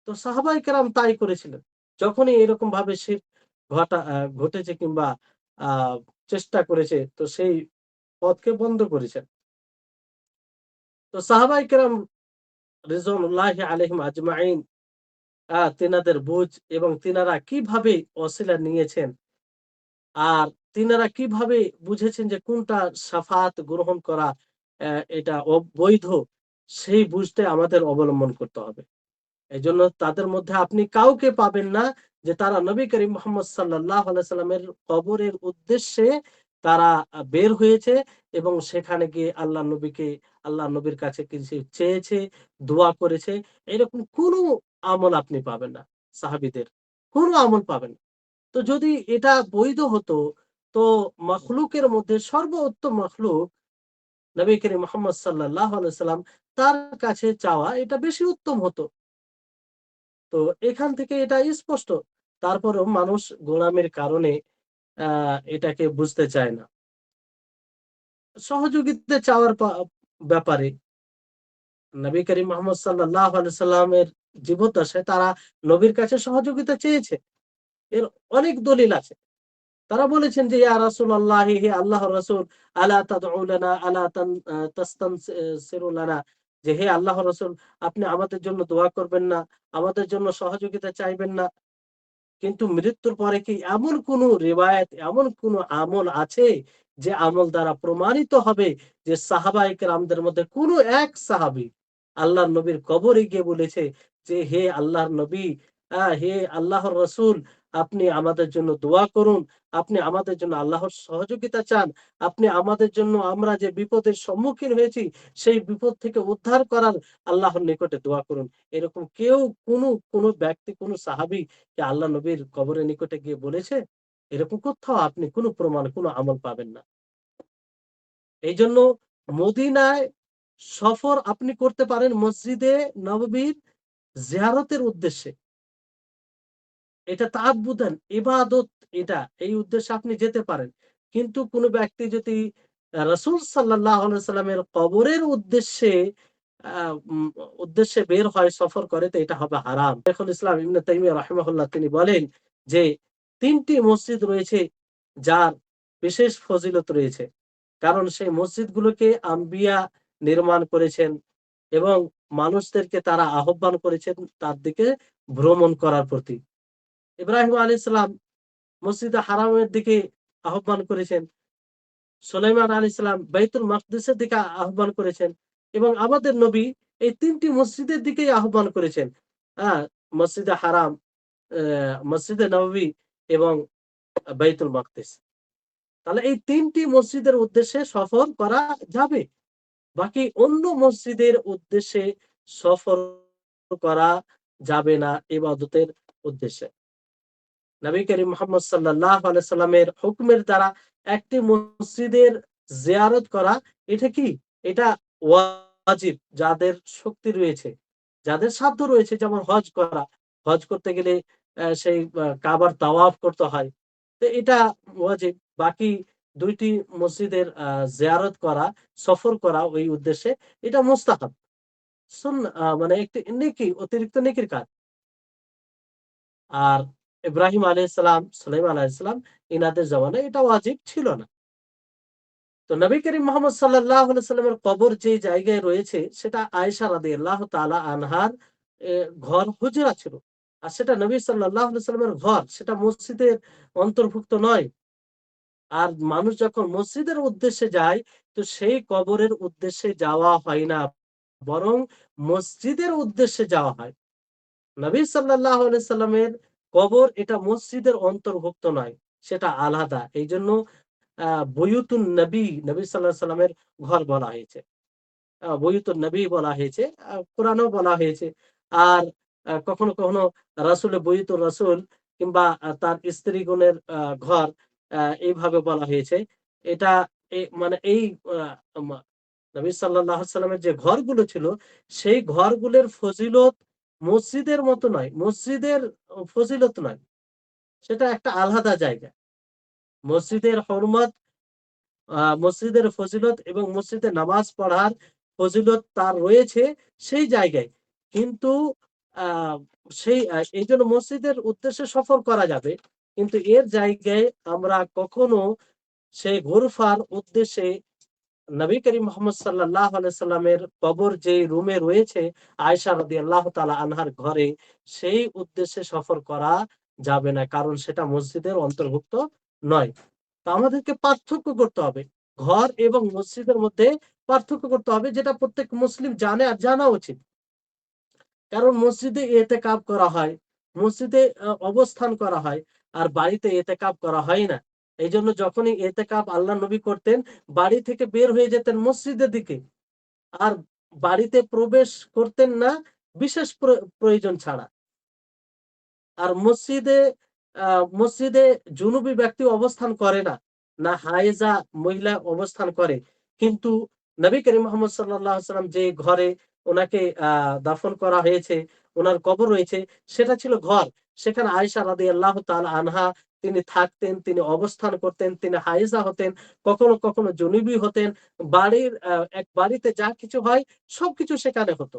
তো সাহাবায়ে কেরাম তাই করেছিলেন। যখনই এরকম ভাবে শিরক ঘটেছে কিংবা আ চেষ্টা করেছে তো সেই পথকে বন্ধ করেছেন। তো সাহাবায়ে কেরাম রিজওয়ানুল্লাহি আলাইহিম আজমাইন তিনাদের বুঝ এবং তিনারা কিভাবে ওসিলা নিয়েছেন আর তিনারা কিভাবে বুঝেছেন যে কোনটা শাফাত গ্রহণ করা এটা বৈধ, সেই বুঝতে আমাদের অবলম্বন করতে হবে। এজন্য তাদের মধ্যে আপনি কাউকে পাবেন না যে তারা নবী করিম মুহাম্মদ সাল্লাল্লাহু আলাইহি সাল্লামের কবরের উদ্দেশ্যে তারা বের হয়েছে এবং সেখানে গিয়ে আল্লাহ নবীর কাছে কিছু চেয়েছে, দোয়া করেছে। এরকম কোনো আমল আপনি পাবেন না সাহাবীদের। কোনো আমল পাবেন না। তো যদি এটা বৈধ হতো তো মাখলুকের মধ্যে সর্বোত্তম মাখলুক নবী করিম মুহাম্মদ সাল্লাল্লাহু আলাইহি সাল্লাম তার কাছে চাওয়া এটা বেশি উত্তম হতো। তো এখান থেকে এটা স্পষ্ট। তারপরেও মানুষ গোঁড়ামির কারণে আ এটাকে বুঝতে চায় না। সহযোগিতা চাওয়ার ব্যাপারে নবী করিম মুহাম্মদ সাল্লাল্লাহু আলাইহি সাল্লামের জীবদ্দশায় তারা নবীর কাছে সহযোগিতা চেয়েছে। এর অনেক দলিল আছে। তারা বলেছেন যে, "ইয়া রাসূলুল্লাহি, হে আল্লাহর রাসূল, আলা তাদউ লানা আলা তাস্তানসিরু লানা।" যে হে আল্লাহর রাসূল, আপনি আমাদের জন্য দোয়া করবেন না? আমাদের জন্য সহযোগিতা চাইবেন না? কিন্তু মৃত্যুর পরে কি এমন কোন রিওয়ায়াত, এমন কোন আমল আছে যে আমল দ্বারা প্রমাণিত হবে যে সাহাবায়ে কেরামদের মধ্যে কোন এক সাহাবী আল্লাহর নবীর কবরে গিয়ে বলেছে যে, "হে আল্লাহর নবী, হে আল্লাহর রাসূল, আপনি আমাদের জন্য দোয়া করুন। আপনি আমাদের জন্য আল্লাহর সহযোগিতা চান। আপনি আমাদের জন্য আমরা যে বিপদের সম্মুখীন হয়েছি সেই বিপদ থেকে উদ্ধার করার আল্লাহর নিকটে দোয়া করুন।" এরকম কেউ কোন ব্যক্তি, কোন সাহাবী যে আল্লাহ নবীর কবরের নিকটে গিয়ে বলেছে? এরকম কোথাও আপনি কোন প্রমাণ, কোন আমল পাবেন না। এইজন্য মদিনায় সফর আপনি করতে পারেন মসজিদে নববীর জিয়ারতের উদ্দেশ্যে। এটা তাআব্বুদান, ইবাদত এটা। এই উদ্দেশ্যে আপনি যেতে পারেন। কিন্তু কোন ব্যক্তি যদি রাসূল সাল্লাল্লাহু আলাইহি সাল্লামের কবরের আ উম উদ্দেশ্যে বের হয়, সফর করে, তো এটা হবে হারাম। শাইখুল ইসলাম ইবনে তাইমিয়া রাহিমাহুল্লাহ তিনি বলেন যে ৩ টি মসজিদ রয়েছে যার বিশেষ ফজিলত রয়েছে। কারণ সেই মসজিদগুলোকে আম্বিয়া নির্মাণ করেছেন এবং মানুষদেরকে তারা আহ্বান করেছেন তার দিকে ভ্রমণ করার প্রতি। ইব্রাহিম আলাইহিস সালাম মসজিদে হারামের দিকে আহ্বান করেছেন। সুলাইমান আলাইহিস সালাম বাইতুল মাকদিসের দিকে আহ্বান করেছেন এবং আমাদের নবী এই ৩ টি মসজিদের দিকেই আহ্বান করেছেন। আ মসজিদে হারাম, মসজিদে নববী এবং বাইতুল মাকদিস। তাহলে এই ৩ টি মসজিদের উদ্দেশ্যে সফর করা যাবে। বাকি অন্য মসজিদের উদ্দেশ্যে সফর করা যাবে না ইবাদতের উদ্দেশ্যে। নবী করিম মুহাম্মদ সাল্লাল্লাহু আলাইহি সাল্লামের হুকুমের দ্বারা একটি মসজিদের জিয়ারত করা, এটা কি? এটা ওয়াজিব যাদের শক্তি রয়েছে, যাদের সাধ্য রয়েছে, যেমন হজ করা। হজ করতে গেলে সেই কাবার তাওয়াফ করতে হয়। তো এটা ওয়াজিব। বাকি ২ টি মসজিদের জিয়ারত করা, সফর করা ওই উদ্দেশ্যে, এটা মুস্তাহাব। মানে একটি নেকি, অতিরিক্ত নেকির কাজ। আর ইব্রাহিম আলাইহিস সালাম, সুলাইমান আলাইহিস সালাম ইনাদের জামানায় এটা ওয়াজিব ছিল না। তো নবী করিম মুহাম্মদ সাল্লাল্লাহু আলাইহি সাল্লামের কবর যে জায়গায় রয়েছে সেটা আয়েশা রাদিয়াল্লাহু তাআলা আনহার এ ঘর হুজরা ছিল। আর সেটা নবী সাল্লাল্লাহু আলাইহি সাল্লামের ঘর, সেটা মসজিদের অন্তর্ভুক্ত নয়। আর মানুষ যখন মসজিদের উদ্দেশ্যে যায়, তো সেই কবরের উদ্দেশ্যে যাওয়া হয় না, বরং মসজিদের উদ্দেশ্যে যাওয়া হয়। নবী সাল্লাল্লাহু আলাইহি সাল্লামের কবর এটা মসজিদের অন্তর্ভুক্ত নয়, সেটা আলাদা। এইজন্য আ বুয়ুতুন নবী, নবী সাল্লাল্লাহু আলাইহি সাল্লামের ঘর বলা হয়েছে। বুয়ুতুন নবী বলা হয়েছে, কোরআনেও বলা হয়েছে। আর কখনো, কখনো রাসূলের বুয়ুতুর রাসূল কিংবা তার স্ত্রীগণের ঘর এইভাবে বলা হয়েছে। এটা মানে এই আ মা নবী সাল্লাল্লাহু আলাইহি সাল্লামের যে ঘরগুলো ছিল, সেই ঘরগুলোর ফজিলত মসজিদের মতো নয়। মসজিদের ফজিলত নয়। সেটা একটা আলাদা জায়গা। মসজিদের হরমত, মসজিদের ফজিলত এবং মসজিদে নামাজ পড়ার ফজিলত তার রয়েছে সেই জায়গায়। কিন্তু আ এইজন্য মসজিদের উদ্দেশ্যে সফর করা যাবে। কিন্তু এর জায়গায় আমরা কখনো সেই ঘুরফার উদ্দেশ্যে নবী করিম মুহাম্মদ সাল্লাল্লাহু আলাইহি সাল্লামের কবর যে রুমে রয়েছে আয়েশা রাদিয়াল্লাহু তাআলা আনহার ঘরে, সেই উদ্দেশ্যে সফর করা যাবে না। কারণ সেটা মসজিদের অন্তর্ভুক্ত নয়। তো আমাদেরকে পার্থক্য করতে হবে। ঘর এবং মসজিদের মধ্যে পার্থক্য করতে হবে, যেটা প্রত্যেক মুসলিম জানে আর জানা উচিত। কারণ মসজিদে এতেকাব করা হয়, মসজিদে অবস্থান করা হয়, আর বাড়িতে এতেকাব করা হয় না। এইজন্য যখনই এতেকাব আল্লাহর নবী করতেন, বাড়ি থেকে বের হয়ে যেতেন মসজিদের দিকে। আর বাড়িতে প্রবেশ করতেন না বিশেষ প্রয়োজন ছাড়া। আর আ মসজিদে জুনুবি ব্যক্তি অবস্থান করে না। না হায়েজা মহিলা অবস্থান করে। কিন্তু নবী করিম মুহাম্মদ সাল্লাল্লাহু আলাইহি ওয়াসাল্লাম যে ঘরে উনাকে দাফন করা হয়েছে, উনার কবর রয়েছে, সেটা ছিল ঘর। সেখানে আয়েশা রাদিয়াল্লাহু তাআলা আনহা তিনি থাকতেন, তিনি অবস্থান করতেন, তিনি হায়েজা হতেন, কখনো, কখনো জুনুবি হতেন। এক বাড়িতে যা কিছু হয় সবকিছু সেখানে হতো।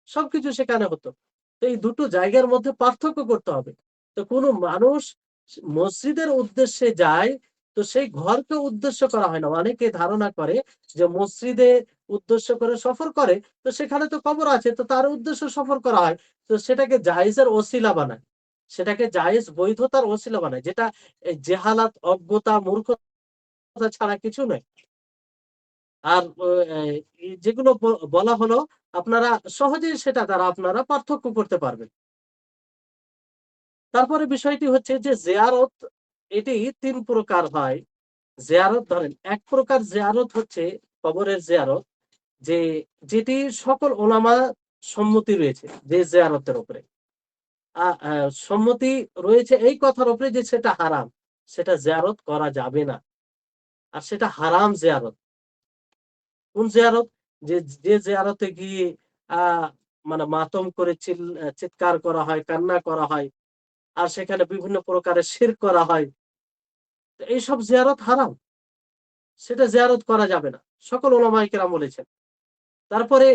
সবকিছু সেখানে হতো। তো এই দুটো জায়গার মধ্যে পার্থক্য করতে হবে। তো কোনো মানুষ মসজিদের উদ্দেশ্যে যায়, তো সেই ঘরকে উদ্দেশ্য করা হয় না। অনেকে ধারণা করে যে মসজিদে উদ্দেশ্য করে সফর করে, তো সেখানে তো কবর আছে, তো তার উদ্দেশ্যে সফর করা হয়। তো সেটাকে জায়েজের ওসিলা বানায়। সেটাকে জায়েজ বৈধতার ওসিলা বানায়। যেটা জেহালাত, অজ্ঞতা, মূর্খতা ছাড়া কিছু নয়। আর যেগুলো বলা হলো, আপনারা সহজেই সেটা দ্বারা আপনারা পার্থক্য করতে পারবেন। তারপরে বিষয়টি হচ্ছে যে জিয়ারত, এটি ৩ প্রকার হয়। জিয়ারত ধরেন, এক প্রকার জিয়ারত হচ্ছে কবরের জিয়ারত, যে যেটি সকল উলামা সম্মতি রয়েছে যে জিয়ারতের উপরে। আ আ সম্মতি রয়েছে এই কথার উপরে যে সেটা হারাম। সেটা জিয়ারত করা যাবে না। আর সেটা হারাম জিয়ারত। কোন জিয়ারত? যে যে জিয়ারতে গিয়ে আ মানে মাতম করে চিৎকার করা হয়, কান্না করা হয়। আর সেখানে বিভিন্ন প্রকারের শিরক করা হয়, তো এইসব জিয়ারত হারাম, সেটা জিয়ারত করা যাবে না, সকল ওলামায়ে কেরাম বলেছেন। তারপরে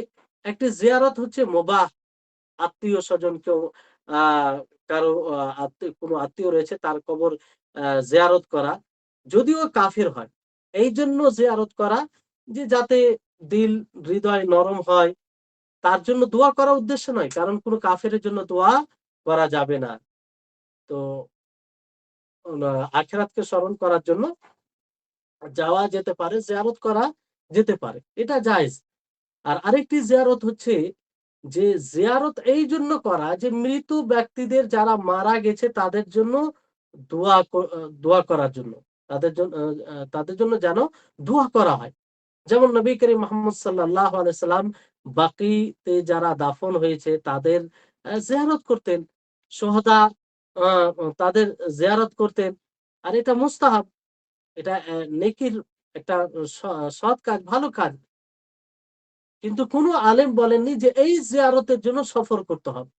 একটি জিয়ারত হচ্ছে মুবাহ, আত্মীয় স্বজন কেউ আহ কারো আত্মীয়, কোনো আত্মীয় রয়েছে তার কবর জিয়ারত করা, যদিও কাফির হয়, এই জন্য জিয়ারত করা যে যাতে দিল, হৃদয় নরম হয়, তার জন্য দোয়া করার উদ্দেশ্য নয়, কারণ কোনো কাফেরের জন্য দোয়া করা যাবে না। তো আখিরাতকে স্মরণ করার জন্য যাওয়া যেতে পারে, জিয়ারত করা যেতে পারে, এটা জায়েজ। আর আরেকটি জিয়ারত হচ্ছে যে জিয়ারত এই জন্য করা যে মৃত ব্যক্তিদের যারা মারা গেছে তাদের জন্য দোয়া করার জন্য, তাদের জন্য যেন দোয়া করা হয়। যেমন নবী করিম মুহাম্মদ সাল্লাল্লাহু আলাইহি সাল্লাম বাকিতে যারা দাফন হয়েছে তাদের জিয়ারত করতেন, সোহাদা তাদের জিয়ারত করতেন। আর এটা মুস্তাহাব, এটা নেকির একটা সৎ কাজ, ভালো কাজ। কিন্তু কোন আলেম বলেননি যে এই জিয়ারতের জন্য সফর করতে হবে,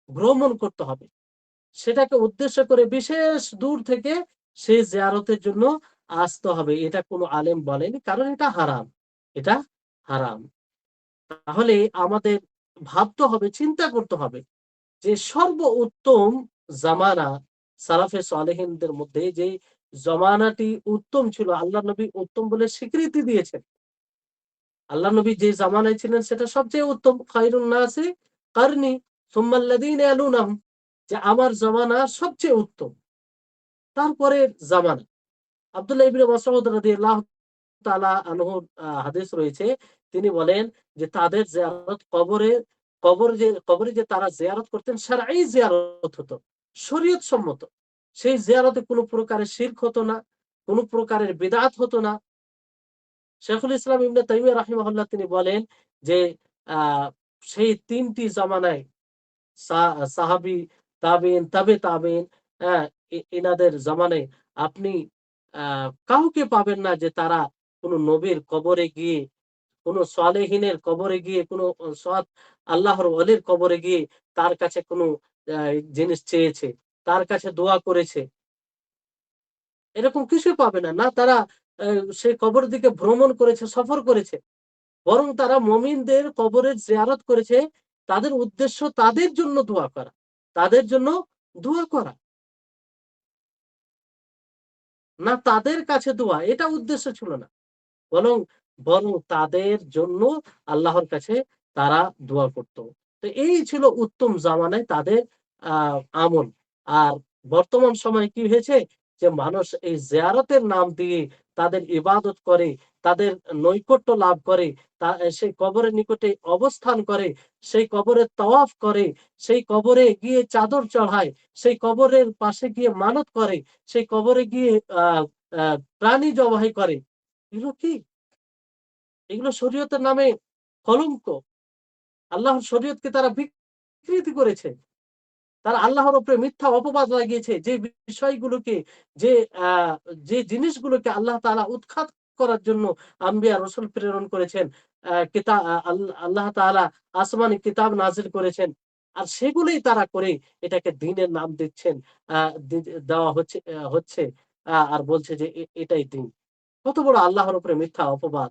ভ্রমণ করতে হবে, সেটাকে উদ্দেশ্য করে বিশেষ দূর থেকে সেই জিয়ারতের জন্য আসতে হবে, এটা কোনো আলেম বলেনি, কারণ এটা হারাম, এটা হারাম। তাহলে আমাদের ভাবতে হবে, চিন্তা করতে হবে যে সর্বোত্তম জামানা সালাফে সালেহিনদের মধ্যে যে জমানাটি উত্তম ছিল, আল্লাহ নবী উত্তম বলে স্বীকৃতি দিয়েছেন। আল্লাহ নবী যে জামানায় ছিলেন সেটা সবচেয়ে উত্তম, খায়রুন নাসি কারনি সুম্মাল্লাযীনা ইয়ালুনাহুম, যে আমার জামানা সবচেয়ে উত্তম, তারপরে জামানা। আব্দুল্লাহ ইবনে মাসউদ রাদিয়াল্লাহু তাআলা আনহু হাদিস রয়েছে, তিনি বলেন যে তাদের জিয়ারত কবরে যে তারা জিয়ারত করতেন শারঈ জিয়ারত হতো, শরীয়ত সম্মত। সেই জিয়ারতে কোনো প্রকারের শিরক হতো না, কোনো প্রকারের বিদআত হতো না। শেখুল ইসলাম ইবনে তাইমিয়া রাহিমাহুল্লাহ তিনি বলেন যে আহ, সেই তিনটি জামানায় সাহাবী, তাবেইন, তাবে তাবেইন, হ্যাঁ, এনাদের জামানায় আপনি কাউকে পাবেন না যে তারা কোন নবীর কবরে গিয়ে, কোন সালেহিনের কবরে গিয়ে, কোন সৎ আল্লাহর ওলির কবরে গিয়ে তার কাছে কোনো জিনিস চেয়েছে, তার কাছে দোয়া করেছে, এরকম কিছুই পাবে না। না তারা সেই কবরের দিকে ভ্রমণ করেছে, সফর করেছে, বরং তারা মুমিনদের কবরের জিয়ারত করেছে, তাদের উদ্দেশ্য তাদের জন্য দোয়া করা, তাদের জন্য দোয়া করা, না তাদের কাছে দোয়া, এটা উদ্দেশ্য ছিল না, বরং বরং তাদের জন্য আল্লাহর কাছে তারা দোয়া করত। তো এই ছিল উত্তম জামানায় তাদের আমল। আর বর্তমান সময়ে কি হয়েছে যে মানুষ এই জিয়ারতের নাম দিয়ে তাদের ইবাদত করে, তাদের নৈকট্য লাভ করে, সেই কবরের নিকটে অবস্থান করে, সেই কবরে তাওয়াফ করে, সেই কবরে গিয়ে চাদর চড়ায়, সেই কবরের পাশে গিয়ে মানত করে, সেই কবরে গিয়ে আহ প্রাণী জবাই করে। এগুলো কি? এগুলো শরীয়তের নামে কলঙ্ক। আল্লাহর শরীয়তকে তারা বিকৃতি করেছে, তারা আল্লাহর উপরে মিথ্যা অপবাদ লাগিয়েছে। যে বিষয়গুলোকে, যে আহ, যে জিনিসগুলোকে আল্লাহ তাআলা উৎখাত করার জন্য আম্বিয়া রসুল প্রেরণ করেছেন, আল্লাহ তাআলা আসমানি কিতাব নাজিল করেছেন, আর সেগুলোই তারা করে এটাকে দ্বীনের নাম দিচ্ছেন, দেওয়া হচ্ছে, হচ্ছে আর বলছে যে এটাই দ্বীন। কত বড় আল্লাহর উপরে মিথ্যা অপবাদ!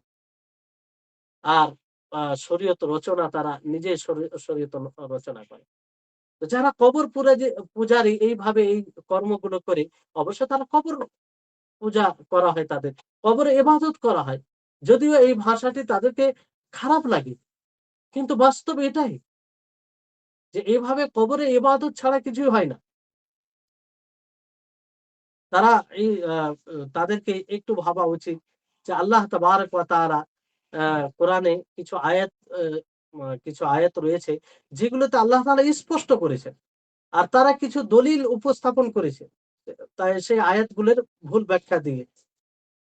আর শরীয়ত রচনা, তারা নিজে শরীয়ত রচনা করে। তো যারা কবর পূজারী এইভাবে এই কর্মগুলো করে, অবশ্য তারা কবর পূজা করা হয়, তাদের কবরে ইবাদত করা হয়, যদিও এই ভাষাটি তাদেরকে খারাপ লাগে, কিন্তু বাস্তব এটাই যে এইভাবে কবরে ইবাদত ছাড়া কিছুই হয় না। তারা এই তাদেরকে একটু ভাবা উচিত যে আল্লাহ তাবারক ওয়া তাআলা কোরআনে কিছু আয়াত রয়েছে যেগুলোতে আল্লাহ তাআলা স্পষ্ট করেছেন, আর তারা কিছু দলিল উপস্থাপন করেছে, তাই সেই আয়াতগুলোর ভুল ব্যাখ্যা দিয়ে।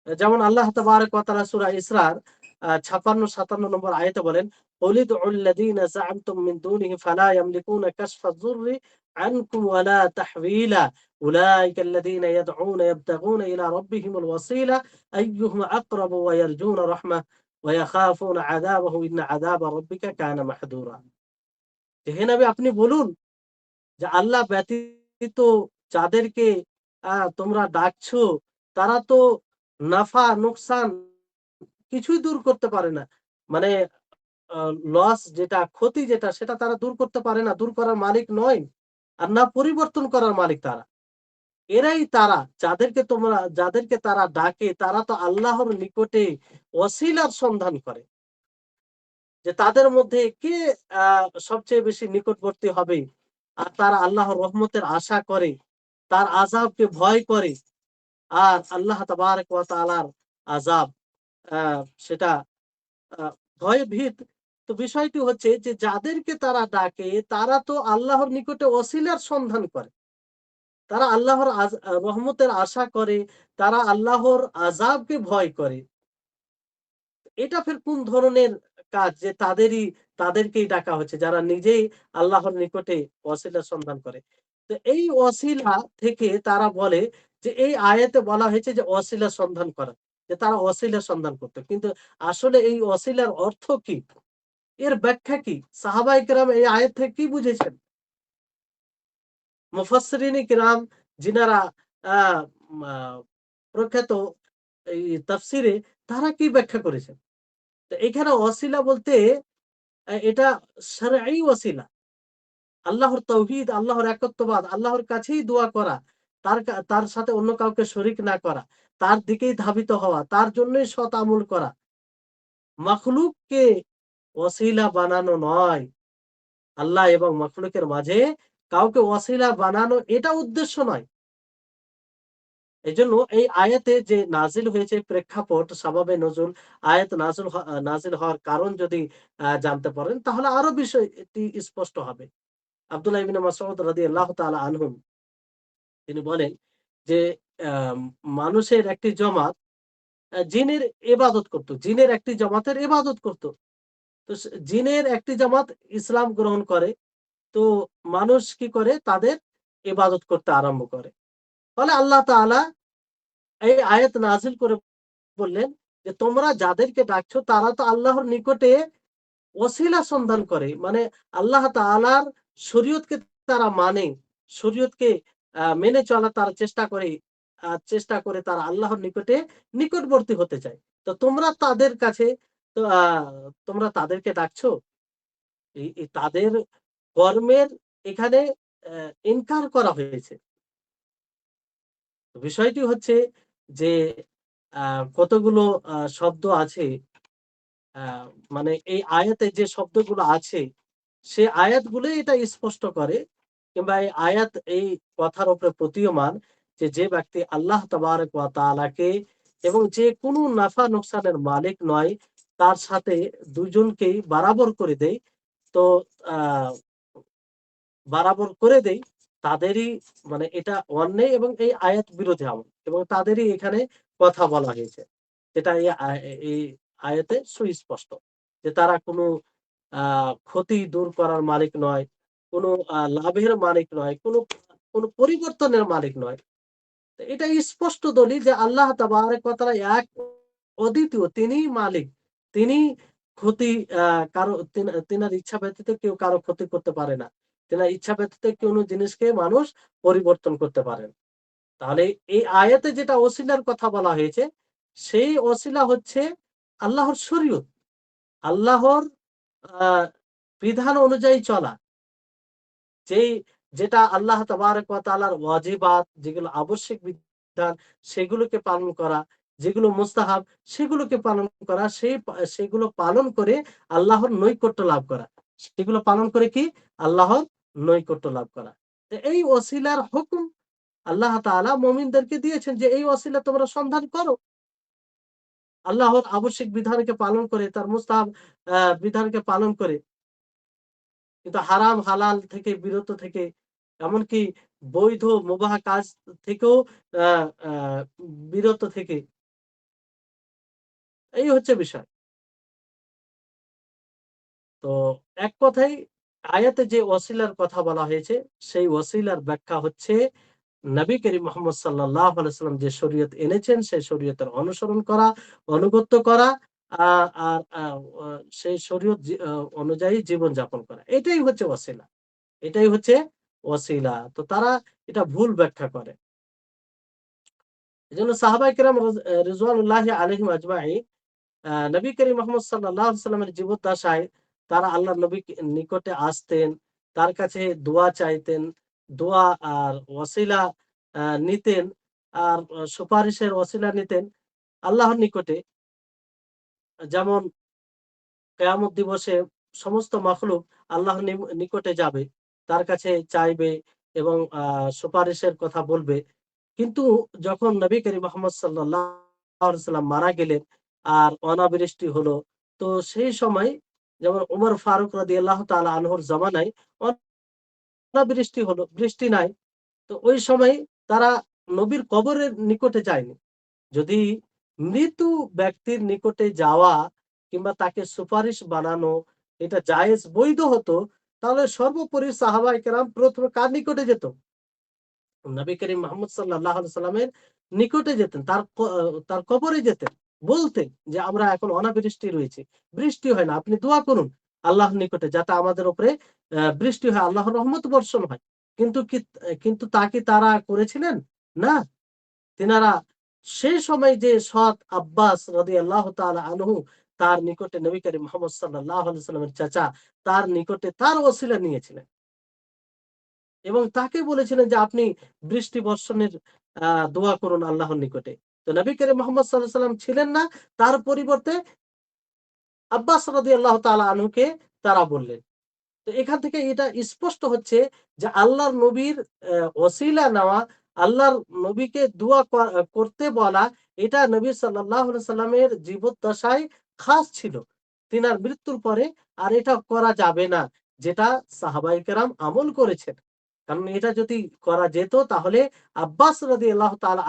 যেমন আল্লাহ তাবারক ওয়া তাআলা সূরা ইসরার ৫৬-৫৭ নম্বর আয়াতে বলেন, "কুলিদউল লাযীনা যা'আমতুম মিন দুনিহি ফালা ইয়ামলিকুনা কাশফা যুররি আনকুম ওয়ালা তাহওয়িলা উলাইকা আল্লাযীনা ইয়াদউনা ইয়াবতাগুনা ইলা রাব্বিহিমুল ওয়াসিলা আইয়ুহুম আকরাবু ওয়া ইয়ারজুনা রাহমাহ ওয়া ইয়াখাফুনা আযাবাহু ইন্না আযাবা রাব্বিকা কানা মাহযুরা।" হে নবী, আপনি বলুন যে আল্লাহ ব্যতীত তো যাদেরকে তোমরা ডাকছো তারা তো নাফা নোকসান কিছুই দূর করতে পারে না। মানে আ লস যেটা, ক্ষতি যেটা সেটা তারা দূর করতে পারে না। দূর করার মালিক নয়। আর না পরিবর্তন করার মালিক তারা। এরাই তারা যাদেরকে তারা ডাকে তারা তো আল্লাহর নিকটে ওসিলার সন্ধান করে। যে তাদের মধ্যে কে আ সবচেয়ে বেশি নিকটবর্তী হবে। আর তারা আল্লাহর রহমতের আশা করে, তার আযাবকে ভয় করে। আর আল্লাহ তাবারাক ওয়া তাআলার আযাব আ সেটা আ ভয়ভীত। তো বিষয়টি হচ্ছে যে যাদেরকে তারা ডাকে তারা তো আল্লাহর নিকটে ওসিলার সন্ধান করে। তারা আল্লাহর রহমতের আশা করে, তারা আল্লাহর আযাবকে ভয় করে। এটা ফের কোন ধরনের কাজ যে তাদেরকেই ডাকা হচ্ছে যারা নিজেই আল্লাহর নিকটে ওয়াসিলার সন্ধান করে। তো এই ওয়াসিলা থেকে তারা বলে যে এই আয়াতে বলা হয়েছে যে ওয়াসিলার সন্ধান করা। যে তারা ওয়াসিলার সন্ধান করত। কিন্তু আসলে এই ওয়াসিলার অর্থ কি? এর ব্যাখ্যা কি? সাহাবায়ে কেরাম এই আয়াত থেকে কি বুঝেছেন? মুফাসসিরিনে কেরাম যিনারা আ মা প্রখ্যাত এই তাফসিরে তারা কি ব্যাখ্যা করেছেন? তো এখানে ওয়াসিলা বলতে এটা শারঈ ওয়াসিলা। আল্লাহর তাওহীদ, আল্লাহর একত্ববাদ, আল্লাহর কাছেই দোয়া করা। তার সাথে অন্য কাউকে শরীক না করা। তার দিকেই ধাবিত হওয়া, তার জন্যই সৎ আমল করা। মাখলুককে ওয়াসিলা বানানো নয়। আল্লাহ এবং মাখলুকের মাঝে কাউকে ওয়াসিলা বানানো এটা উদ্দেশ্য নয়। এজন্য এই আয়াতে যে নাজিল হয়েছে প্রেক্ষাপট, সাবাবে নজুল, আয়াত নাজিল হওয়ার কারণ যদি জানতে পারেন তাহলে আরো বিষয়টি স্পষ্ট হবে। আব্দুল্লাহ ইবনে মাসউদ রাদিয়াল্লাহু তাআলা আনহু তিনি বলেন যে আম মানুষের একটি জমাত জিনের ইবাদত করত। জিনের একটি জামাতের ইবাদত করত। তো জিনের একটি জামাত ইসলাম গ্রহণ করে। তো মানুষ কি করে? তাদের ইবাদত করতে আরম্ভ করে। ফলে আল্লাহ তাআলা এই আয়াত নাযিল করে বললেন যে, "তোমরা যাদেরকে ডাকছো তারা তো আল্লাহর নিকটে ওসিলা সন্ধান করে।" মানে আল্লাহ তাআলার শরীয়তকে তারা মানে, শরীয়তকে মেনে চলার তারা চেষ্টা করে তারা আল্লাহর নিকটে নিকটবর্তী হতে চায়। তো তোমরা তাদের কাছে তো তোমরা তাদেরকে ডাকছো? তাদের কর্মের এখানে ইনকার করা হয়েছে। বিষয়টি হচ্ছে যে আ কতগুলো শব্দ আছে আ মানে এই আয়াতে যে শব্দগুলো আছে, সে আয়াতগুলোই এটা স্পষ্ট করে কিংবা এই কথার উপরে প্রতীয়মান যে ব্যক্তি আল্লাহ তাবারাক ওয়া তাআলাকে এবং যে কোনো নাফা নোকসানের মালিক নয়, তার সাথে দুজনকেই বরাবর করে দেয়। তো আ বরাবর করে দেই, তাদেরই মানে এটা অন্যায় এবং এই আয়াত বিরোধী আমল এবং তাদেরই এখানে কথা বলা হয়েছে। যেটা এই আয়াতে সুস্পষ্ট। যে তারা কোনো আ ক্ষতি দূর করার মালিক নয়, কোনো লাভের মালিক নয়, কোনো পরিবর্তনের মালিক নয়। তো এটা স্পষ্ট দলিল যে আল্লাহ তাবারাক ওয়া তাআলা এক অদ্বিতীয় তিনিই মালিক। তিনি ক্ষতি আ কারো তিনার ইচ্ছা ব্যতীত কেউ কারো ক্ষতি করতে পারে না। তিনার ইচ্ছা ব্যতীত কোনো জিনিসকে মানুষ পরিবর্তন করতে পারে না। তাহলে এই আয়াতে যেটা ওসিলার কথা বলা হয়েছে, সেই ওসিলা হচ্ছে আল্লাহর শরীয়ত। আল্লাহর আ বিধান অনুযায়ী চলা। যেই যেটা আল্লাহ তাবারাক ওয়া তাআলার ওয়াজিবাত যেগুলো আবশ্যিক বিধান সেগুলোকে পালন করা, যেগুলো মুস্তাহাব সেগুলোকে পালন করা, সেগুলো পালন করে আল্লাহর নৈকট্য লাভ করা। সেগুলো পালন করে কি? আল্লাহর নৈকট্য লাভ করা। তো এই ওসিলার হুকুম আল্লাহ তাআলা মুমিনদেরকে দিয়েছেন যে এই ওসিলা তোমরা সন্ধান করো। আল্লাহর আবশ্যিক বিধানকে পালন করে তার মুস্তাহাব বিধানকে পালন করে কিন্তু হারাম হালাল থেকে বিরত থেকে এমনকি বৈধ মুবাহ কাজ থেকেও আ আ বিরত থেকে এই হচ্ছে বিষয়। তো এক কথায় আয়াতে যে ওসিলার কথা বলা হয়েছে সেই ওসিলার ব্যাখ্যা হচ্ছে নবী করিম মুহাম্মদ সাল্লাল্লাহু আলাইহি ওয়াসাল্লাম যে শরীয়ত এনেছেন সেই শরীয়তের অনুসরণ করা, আনুগত্য করা আ আর আ আ সেই শরীয়ত অনুযায়ী জীবন যাপন করা। এটাই হচ্ছে ওসিলা। এটাই হচ্ছে ওসিলা। তো তারা এটা ভুল ব্যাখ্যা করে। এজন্য সাহাবায়ে কেরাম রিজওয়ানুল্লাহি আলাইহিম আজমাইন নবী করিম মুহাম্মদ সাল্লাল্লাহু আলাইহি সাল্লামের জীবদ্দশায় তারা আল্লাহর নবীর নিকটে আসতেন, তার কাছে দোয়া চাইতেন, দোয়া আর ওসিলা নিতেন, আর সুপারিশের ওসিলা নিতেন আল্লাহর নিকটে। যেমন কিয়ামত দিবসে সমস্ত মাখলুক আল্লাহর নিকটে যাবে, তার কাছে চাইবে এবং সুপারিশের কথা বলবে। কিন্তু যখন নবী করিম মুহাম্মদ সাল্লাল্লাহু আলাইহি সাল্লাম মারা গেলেন আর অনাবৃষ্টি হলো, তো সেই সময় যেমন ওমর ফারুক রাদিয়াল্লাহু তাআলা আনহুর জামানায় অনাবৃষ্টি হলো, বৃষ্টি নাই। তো ওই সময় তারা নবীর কবরের নিকটে যায়নি। যদি মৃত্যু ব্যক্তির নিকটে যাওয়া কিংবা তাকে সুপারিশ বানানো এটা জায়েজ বৈধ হতো, তাহলে সর্বোপরি সাহাবায়ে কেরাম প্রথমে কার নিকটে যেত? নবী করিম মুহাম্মদ সাল্লাল্লাহু আলাইহি সাল্লামের নিকটে যেতেন, তার কবরে যেতেন, বলতেন যে আমরা এখন অনাবৃষ্টি রয়েছে, বৃষ্টি হয় না, আপনি দোয়া করুন আল্লাহর নিকটে যাতে আমাদের উপরে বৃষ্টি হয়, আল্লাহর রহমত বর্ষণ হয়। কিন্তু তা কি তারা করেছিলেন? না। তিনারা সেই সময় যে সৎ আব্বাস রাদিয়াল্লাহু তাআলা আনহু, তার নিকটে নবী করিম মুহাম্মদ সাল্লাল্লাহু আলাইহি সাল্লামের চাচা, তার নিকটে তার ওসিলা নিয়েছিলেন এবং তাকে বলেছিলেন যে আপনি বৃষ্টি বর্ষণের দোয়া করুন আল্লাহর নিকটে। তো নবী করিম মুহাম্মদ সাল্লাল্লাহু আলাইহি সাল্লাম ছিলেন না, তার পরিবর্তে আব্বাস রাদিয়াল্লাহু তাআলা আনহুকে তারা বললেন। তো এখান থেকে এটা স্পষ্ট হচ্ছে যে আল্লাহর নবীর ওসিলা নেওয়া, আল্লাহর নবীকে দোয়া করতে বলা, এটা নবী সাল্লাল্লাহু আলাইহি সাল্লামের জীবদ্দশায় খাস ছিল। তিনার মৃত্যুর পরে আর এটা করা যাবে না, যেটা সাহাবায়ে কেরাম আমল করেছেন। কারণ এটা যদি করা যেত তাহলে আব্বাস রাদিয়াল্লাহু তাআলা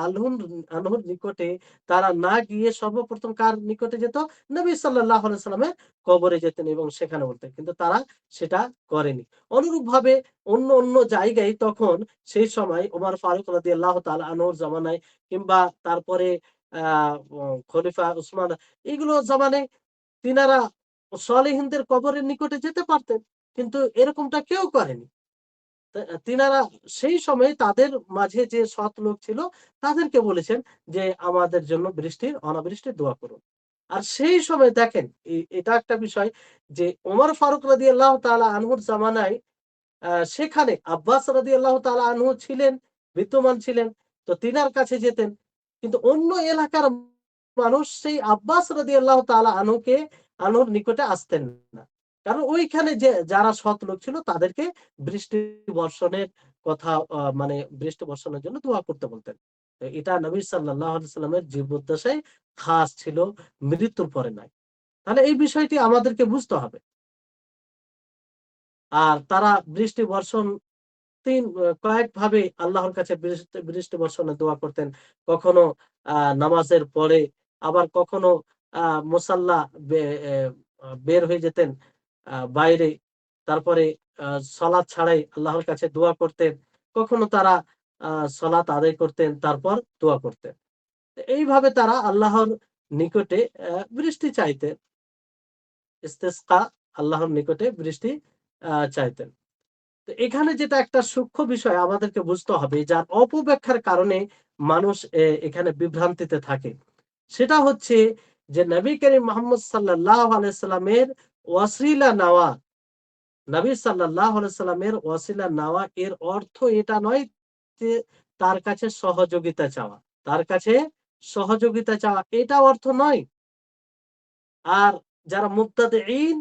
আনহুর নিকটে তারা না গিয়ে সর্বপ্রথম কার নিকটে যেত? নবী সাল্লাল্লাহু আলাইহি সাল্লামের কবরে যেতেন এবং সেখানে বলতেন। কিন্তু তারা সেটা করেনি। অনুরূপভাবে অন্য জায়গায় তখন সেই সময় ওমর ফারুক রাদিয়াল্লাহু তাআলা আনহুর জামানায় কিংবা তারপরে আ ও খলিফা উসমান, এগুলো জামানায় তিনারা সলিহিনদের কবরের নিকটে যেতে পারতেন। কিন্তু এরকমটা কেউ করেনি। তিনারা সেই সময়ে তাদের মাঝে যে সৎ লোক ছিল তাদেরকে বলেছেন যে আমাদের জন্য অনাবৃষ্টির দোয়া করুন। আর সেই সময় দেখেন এটা একটা বিষয় যে ওমর ফারুক রাদিয়াল্লাহু তাআলা আনহুর জামানায় সেখানে আব্বাস রাদিয়াল্লাহু তাআলা আনহু ছিলেন, বিদ্যমান ছিলেন। তো তিনার কাছে যেতেন। কিন্তু অন্য এলাকার মানুষ সেই আব্বাস রাদিয়াল্লাহু তাআলা আনহুর নিকটে আসতেন না। কারণ ওইখানে যে যারা সৎ লোক ছিল তাদেরকে বৃষ্টি বর্ষণের কথা মানে বৃষ্টি বর্ষণের জন্য দোয়া করতে বলতেন। তো এটা নবী সাল্লাল্লাহু আলাইহি সাল্লামের জীবদ্দশায় খাস ছিল, মৃত্যুর পরে নয়। তাহলে এই বিষয়টি আমাদেরকে বুঝতে হবে। আর তারা বৃষ্টি বর্ষণ কয়েকভাবে আল্লাহর কাছে বৃষ্টি বর্ষণের দোয়া করতেন। কখনো নামাজের পরে, আবার কখনো আ মুসাল্লা বে এ বের হয়ে যেতেন বাইরে। তারপরে আ সালাত ছাড়াই আল্লাহর কাছে দোয়া করতেন। কখনো তারা আ সালাত আদায় করতেন, তারপর দোয়া করতেন। এইভাবে তারা আল্লাহর নিকটে বৃষ্টি চাইতেন। ইস্তেসকা, আল্লাহর নিকটে বৃষ্টি চাইতেন। তো এখানে যেটা একটা সূক্ষ্ম বিষয় আমাদেরকে বুঝতে হবে, যার অপব্যাখ্যার কারণে মানুষ এখানে বিভ্রান্তিতে থাকে। সেটা হচ্ছে যে নবী করিম মুহাম্মদ সাল্লাল্লাহু আলাইহি সাল্লামের ওয়াসিলা নেওয়া, নবী সাল্লাল্লাহু আলাইহি সাল্লামের ওয়াসিলা নেওয়া এর অর্থ এটা নয় যে তার কাছে সহযোগিতা চাওয়া। তার কাছে সহযোগিতা চাওয়া এটা অর্থ নয়। আর যারা মুবতাদিঈন,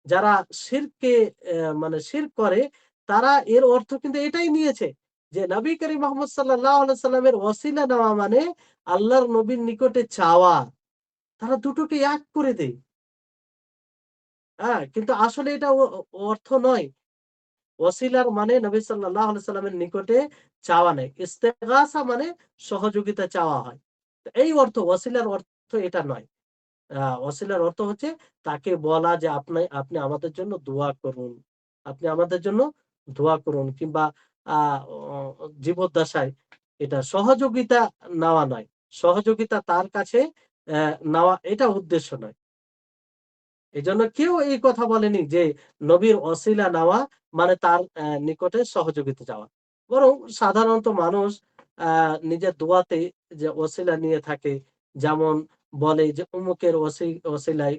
যারা শিরকে মানে শিরক করে, তারা এর অর্থ কিন্তু এটাই নিয়েছে যে নবী করিম মুহাম্মদ সাল্লাল্লাহু আলাইহি সাল্লামের ওসিলা নেওয়া মানে আল্লাহর নবীর নিকটে চাওয়া। তারা দুটোকে এক করে দেয়। হ্যাঁ? কিন্তু আসলে এটা অর্থ নয়। ওসিলার মানে নবী সাল্লাল্লাহু আলাইহি সাল্লামের নিকটে চাওয়া নাই। ইস্তেগাসা মানে সহযোগিতা চাওয়া হয়। তো এই অর্থ, ওসিলার অর্থ এটা নয়। ওসিলার অর্থ হচ্ছে তাকে বলা যে আপনি আমাদের জন্য দোয়া করুন। আপনি আমাদের জন্য দোয়া করুন কিংবা আ অ জীবদ্দশায় এটা সহযোগিতা নেওয়া নয়। সহযোগিতা তার কাছে অ্যা নেওয়া এটা উদ্দেশ্য নয়। এজন্য কেউ এই কথা বলেনি যে নবীর ওসিলা নেওয়া মানে তার নিকটে সহযোগিতা চাওয়া। বরং সাধারণত মানুষ নিজের দোয়াতে যে ওসিলা নিয়ে থাকে, যেমন বলে যে অমুকের ওসিলায়,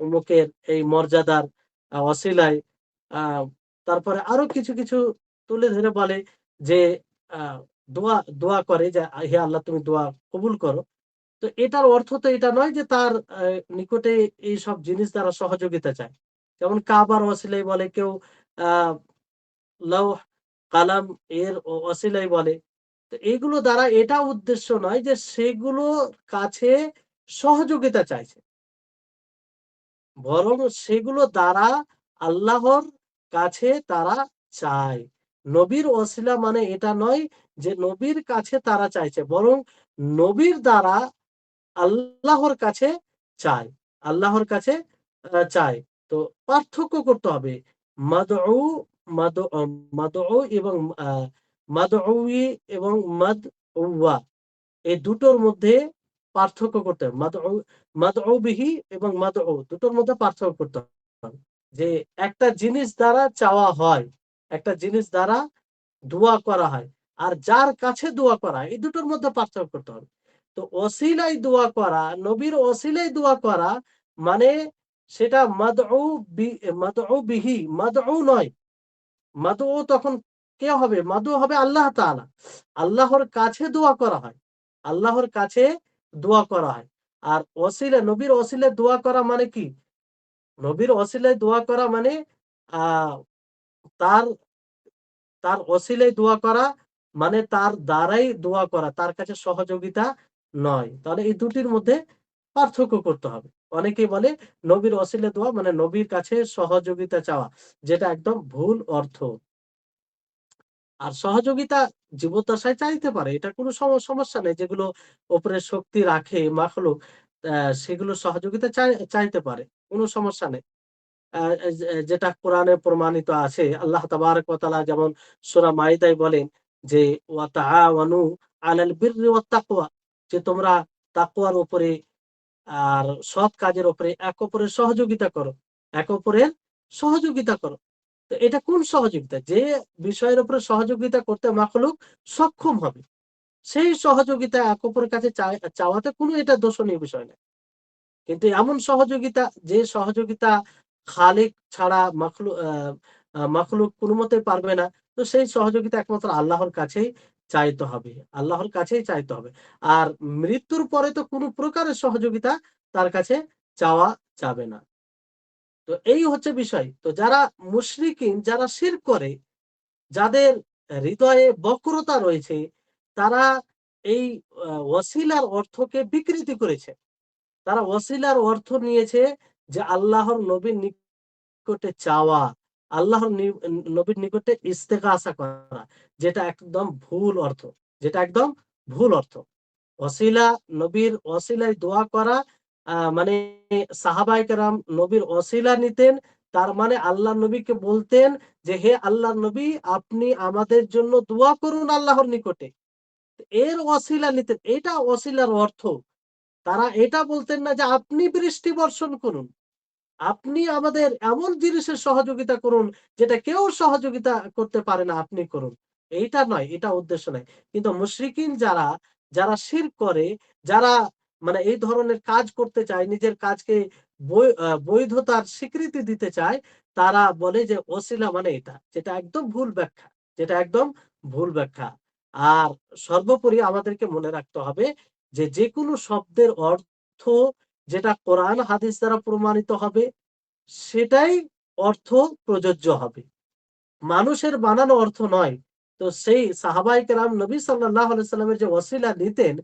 অমুকের এই মর্যাদার ওসিলায়, আ তারপরে আরো কিছু, কিছু তুলে ধরে বলে যে আ দোয়া করে যে, "হে আল্লাহ তুমি দোয়া কবুল করো।" তো এটার অর্থ তো এটা নয় যে তার নিকটে এইসব জিনিস দ্বারা সহযোগিতা চায়। যেমন কাবার ওসিলায় বলে কেউ, আ লৌহ, কালাম এর ওসিলায় বলে। তো এগুলো দ্বারা এটা উদ্দেশ্য নয় যে সেগুলোর কাছে সহযোগিতা চাইছে। বরং সেগুলো দ্বারা আল্লাহর কাছে তারা চায়। নবীর ওসিলা মানে এটা নয় যে নবীর কাছে তারা চাইছে। বরং নবীর দ্বারা আল্লাহর কাছে চায়। আল্লাহর কাছে চায়। তো পার্থক্য করতে হবে। মাদউ মাদ মাদউ এবং আ মাদউই এবং মাদউয়া, এই দুটোর মধ্যে পার্থক্য করতে হবে। মাদউ বিহি এবং মাদউ দুটোর মধ্যে পার্থক্য করতে হবে। যে একটা জিনিস দ্বারা চাওয়া হয়, একটা জিনিস দ্বারা দোয়া করা হয়। আর যার কাছে দোয়া করা হয়, এই দুটোর মধ্যে পার্থক্য করতে হবে। তো ওসিলায় দোয়া করা, নবীর ওসিলায় দোয়া করা মানে সেটা মাদউ বিহি, মাদউ নয়। মাদউ তখন কে হবে? মাদউ হবে আল্লাহ তাআলা। আল্লাহর কাছে দোয়া করা হয়। আল্লাহর কাছে দোয়া করা হয়। আর নবীর ওসিলায় দোয়া করা মানে কি? নবীর ওসিলায় দোয়া করা মানে আ তার তার ওসিলায় দোয়া করা মানে তার দ্বারাই দোয়া করা, তার কাছে সহযোগিতা নয়। তাহলে এই দুটির মধ্যে পার্থক্য করতে হবে। অনেকেই বলে নবীর ওসিলায় দোয়া মানে নবীর কাছে সহযোগিতা চাওয়া, যেটা একদম ভুল অর্থ। আর সহযোগিতা জীবদ্দশায় চাইতে পারে। এটা কোনো সমস্যা নেই। যেগুলো উপরে শক্তি রাখে মাখলুক, সেগুলো সহযোগিতা চাইতে পারে। কোনো সমস্যা নেই। আ যেটা কোরআনে প্রমাণিত আছে। আল্লাহ তাবারাক ওয়া তাআলা যেমন সূরা মাইদায় বলেন যে, "ওয়া তাআওয়ানু আলাল বিররি ওয়াত তাকওয়া", যে তোমরা তাকওয়ার উপরে আর সৎ কাজের উপরে একে অপরের সহযোগিতা করো। একে অপরের সহযোগিতা করো। তো এটা কোন সহযোগিতা? যে বিষয়ের উপরে সহযোগিতা করতে মাখলুক সক্ষম হবে, সেই সহযোগিতা একে অপরের কাছে চাওয়াতে কোনো এটা দোষণীয় বিষয় না। কিন্তু এমন সহযোগিতা, যে সহযোগিতা খালিক ছাড়া মাখলুক কোনমতেই পারবে না। তো সেই সহযোগিতা একমাত্র আল্লাহর কাছেই চাইতে হবে। আল্লাহর কাছেই চাইতে হবে। আর মৃত্যুর পরে তো কোন প্রকারের সহযোগিতা তার কাছে চাওয়া যাবে না। তো এই হচ্ছে বিষয়। তো যারা মুশরিকিন, যারা শিরক করে, যাদের হৃদয়ে বক্রতা রয়েছে, তারা এই ওয়াসিলার অর্থকে বিকৃতি করেছে। তারা ওয়াসিলার অর্থ নিয়েছে যে আল্লাহর নবীর নিকটে চাওয়া, আল্লাহর নবীর নিকটে ইস্তেগাসা করা, যেটা একদম ভুল অর্থ, যেটা একদম ভুল অর্থ। ওসিলা, নবীর ওসিলায় দোয়া করা মানে সাহাবায়ে কেরাম নবীর ওসিলা নিতেন। তার মানে আল্লাহর নবীকে বলতেন যে, "হে আল্লাহর নবী, আপনি আমাদের জন্য দোয়া করুন আল্লাহর নিকটে।" এর ওসিলা নিতেন। এটা ওসিলার অর্থ। তারা এটা বলতেন না যে, "আপনি বৃষ্টি বর্ষণ করুন। আপনি আমাদের এমন জিনিসের সহযোগিতা করুন, যেটা কেউ সহযোগিতা করতে পারে না, আপনি করুন।" এইটা নয়, এটা উদ্দেশ্য নয়। কিন্তু মুশরিকিন যারা, যারা শিরক করে, যারা মানে এই ধরনের কাজ করতে চায়, নিজের কাজকে বৈধতার স্বীকৃতি দিতে চায়, তারা বলে যে ওসিলা মানে এটা। যেটা একদম ভুল ব্যাখ্যা, যেটা একদম ভুল ব্যাখ্যা। আর সর্বোপরি আমাদেরকে মনে রাখতে হবে যে, যেকোনো শব্দের অর্থ যেটা কোরআন হাদিস দ্বারা প্রমাণিত হবে, সেটাই অর্থ প্রযোজ্য হবে। মানুষের বানানো অর্থ নয়। তো সেই সাহাবায়ে কেরাম নবী সাল্লাল্লাহু আলাইহি সাল্লামের যে ওসিলা নিতেন,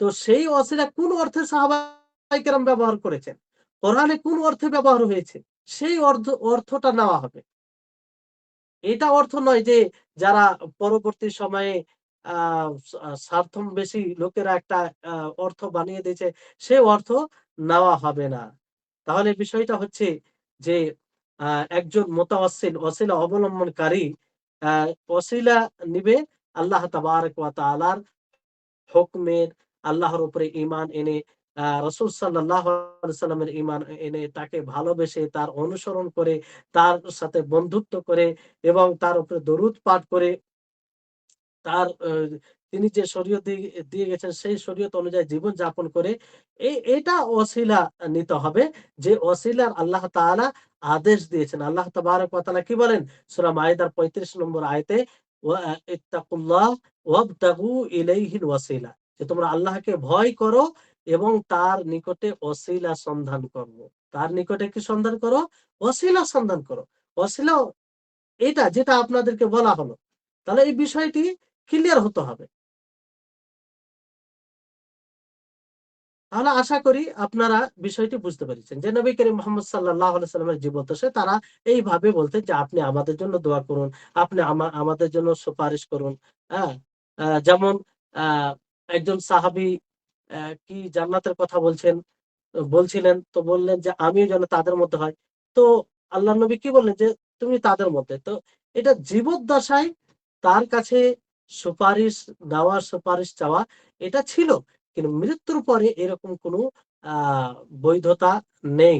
তো সেই ওসিলা কোন অর্থে সাহাবায়ে কেরাম ব্যবহার করেছেন? কোরআনে কোন অর্থে ব্যবহার হয়েছে? সেই অর্থটা নেওয়া হবে। এটা অর্থ নয় যে যারা পরবর্তী সময়ে আ স্বার্থন্বেষী লোকেরা একটা আ অর্থ বানিয়ে দিয়েছে, সে অর্থ নেওয়া হবে না। তাহলে বিষয়টা হচ্ছে যে আ একজন মুতাওয়াসসিল, ওসিলা অবলম্বনকারী আ ওসিলা নিবে আল্লাহ তাবারাক ওয়া তাআলার হুকমের, আল্লাহর উপরে ঈমান এনে রাসূল সাল্লাল্লাহু আলাইহি সাল্লামের ঈমান এনে তাকে ভালোবেসে তার অনুসরণ করে, তার সাথে বন্ধুত্ব করে এবং তার উপরে দরুদ পাঠ করে তার তিনি যে শরীয়ত দিয়ে গেছেন সেই শরীয়ত অনুযায়ী জীবন যাপন করে এটা ওসিলা নিতে হবে যে ওসিলার আল্লাহ তাআলা আদেশ দিয়েছেন। আল্লাহ তাবারাক ওয়া তাআলা কি বলেন? সূরা মাইদার 35 নম্বর আয়াতে ইত্তাকুল্লাহ ওয়াবতাগু ইলাইহিল ওয়াসিলা, যে তোমরা আল্লাহকে ভয় করো এবং তার নিকটে ওসিলা সন্ধান করো। তার নিকটে কি সন্ধান করো? ওসিলা সন্ধান করো। ওসিলা এটা যেটা আপনাদেরকে বলা হলো। তাহলে এই বিষয়টি ক্লিয়ার হতে হবে। তাহলে আশা করি আপনারা বিষয়টি বুঝতে পেরেছেন যে নবী করিম মুহাম্মদ সাল্লাল্লাহু আলাইহি সাল্লামের জীবদ্দশায় তারা এইভাবে বলতেন যে আপনি আমাদের জন্য দোয়া করুন, আপনি আমাদের জন্য সুপারিশ করুন। হ্যাঁ? যেমন আ একজন সাহাবী কি জান্নাতের কথা বলছিলেন তো বললেন যে আমিও যেন তাদের মধ্যে হয়। তো আল্লাহর নবী কি বললেন যে তুমি তাদের মধ্যে। তো এটা জীবদ্দশায় তার কাছে সুপারিশ দেওয়া, সুপারিশ চাওয়া এটা ছিল। কিন্তু মৃত্যুর পরে এরকম কোনো আ বৈধতা নেই।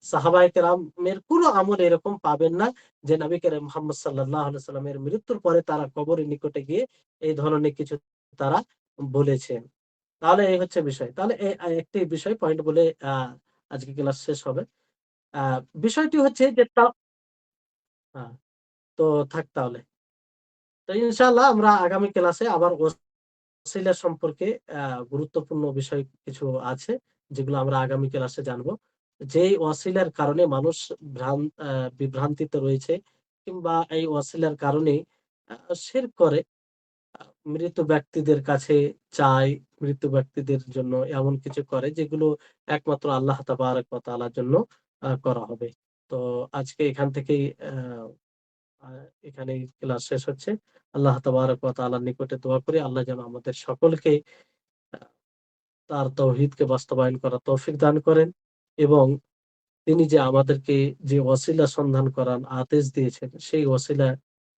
সাহাবায়ে কেরামের কোনো আমল এরকম পাবেন না যে নবী করিম মুহাম্মদ সাল্লাল্লাহু আলাইহি সাল্লামের মৃত্যুর পরে তারা কবরের নিকটে গিয়ে এই ধরনের কিছু তারা বলেছেন। তাহলে এই হচ্ছে বিষয়। তাহলে একটি বিষয় পয়েন্ট বলে আ আজকে ক্লাস শেষ হবে। আ বিষয়টি হচ্ছে যে আ তো থাক তাহলে। তো ইনশাআল্লাহ আমরা আগামী ক্লাসে আবার ওসিলা সম্পর্কে আ গুরুত্বপূর্ণ বিষয় কিছু আছে যেগুলো আমরা আগামী ক্লাসে জানবো। যেই ওসিলার কারণে মানুষ ভ্রান আ বিভ্রান্তিতে রয়েছে কিংবা এই ওসিলার কারণেই আ শিরক করে। আ মৃত ব্যক্তিদের কাছে চায়, মৃত ব্যক্তিদের জন্য এমন কিছু করে যেগুলো একমাত্র আল্লাহ তাবারাক ওয়া তাআলার জন্য করা হবে। তো আজকে এখান থেকেই আ এখানেই ক্লাস শেষ হচ্ছে। আল্লাহ তাবারাক ওয়া তাআলার নিকটে দোয়া করি আল্লাহ যেন আমাদের সকলকে আ তার তাওহীদকে বাস্তবায়ন করার তৌফিক দান করেন এবং তিনি যে আমাদেরকে যে ওসিলা সন্ধান করার আদেশ দিয়েছেন, সেই ওসিলা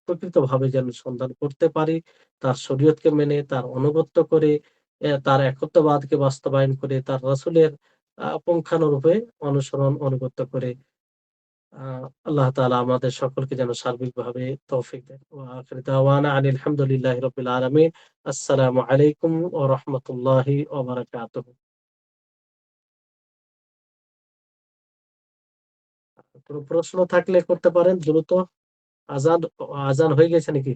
প্রকৃতভাবে যেন সন্ধান করতে পারি। তার শরীয়তকে মেনে, তার আনুগত্য করে, তার একত্ববাদকে বাস্তবায়ন করে, তার রাসূলের পুঙ্খানুরূপে অনুসরণ, আনুগত্য করে আ আল্লাহ তাআলা আমাদের সকলকে যেন সার্বিকভাবে তৌফিক দেন। ওয়া আখির দাওয়ানা আনিল হামদুলিল্লাহি রাব্বিল আলামিন। আসসালামু আলাইকুম ওয়া রাহমাতুল্লাহি ওয়া বারাকাতুহু। কোন প্রশ্ন থাকলে করতে পারেন দ্রুত। আযান আযান হয়ে গেছে নাকি?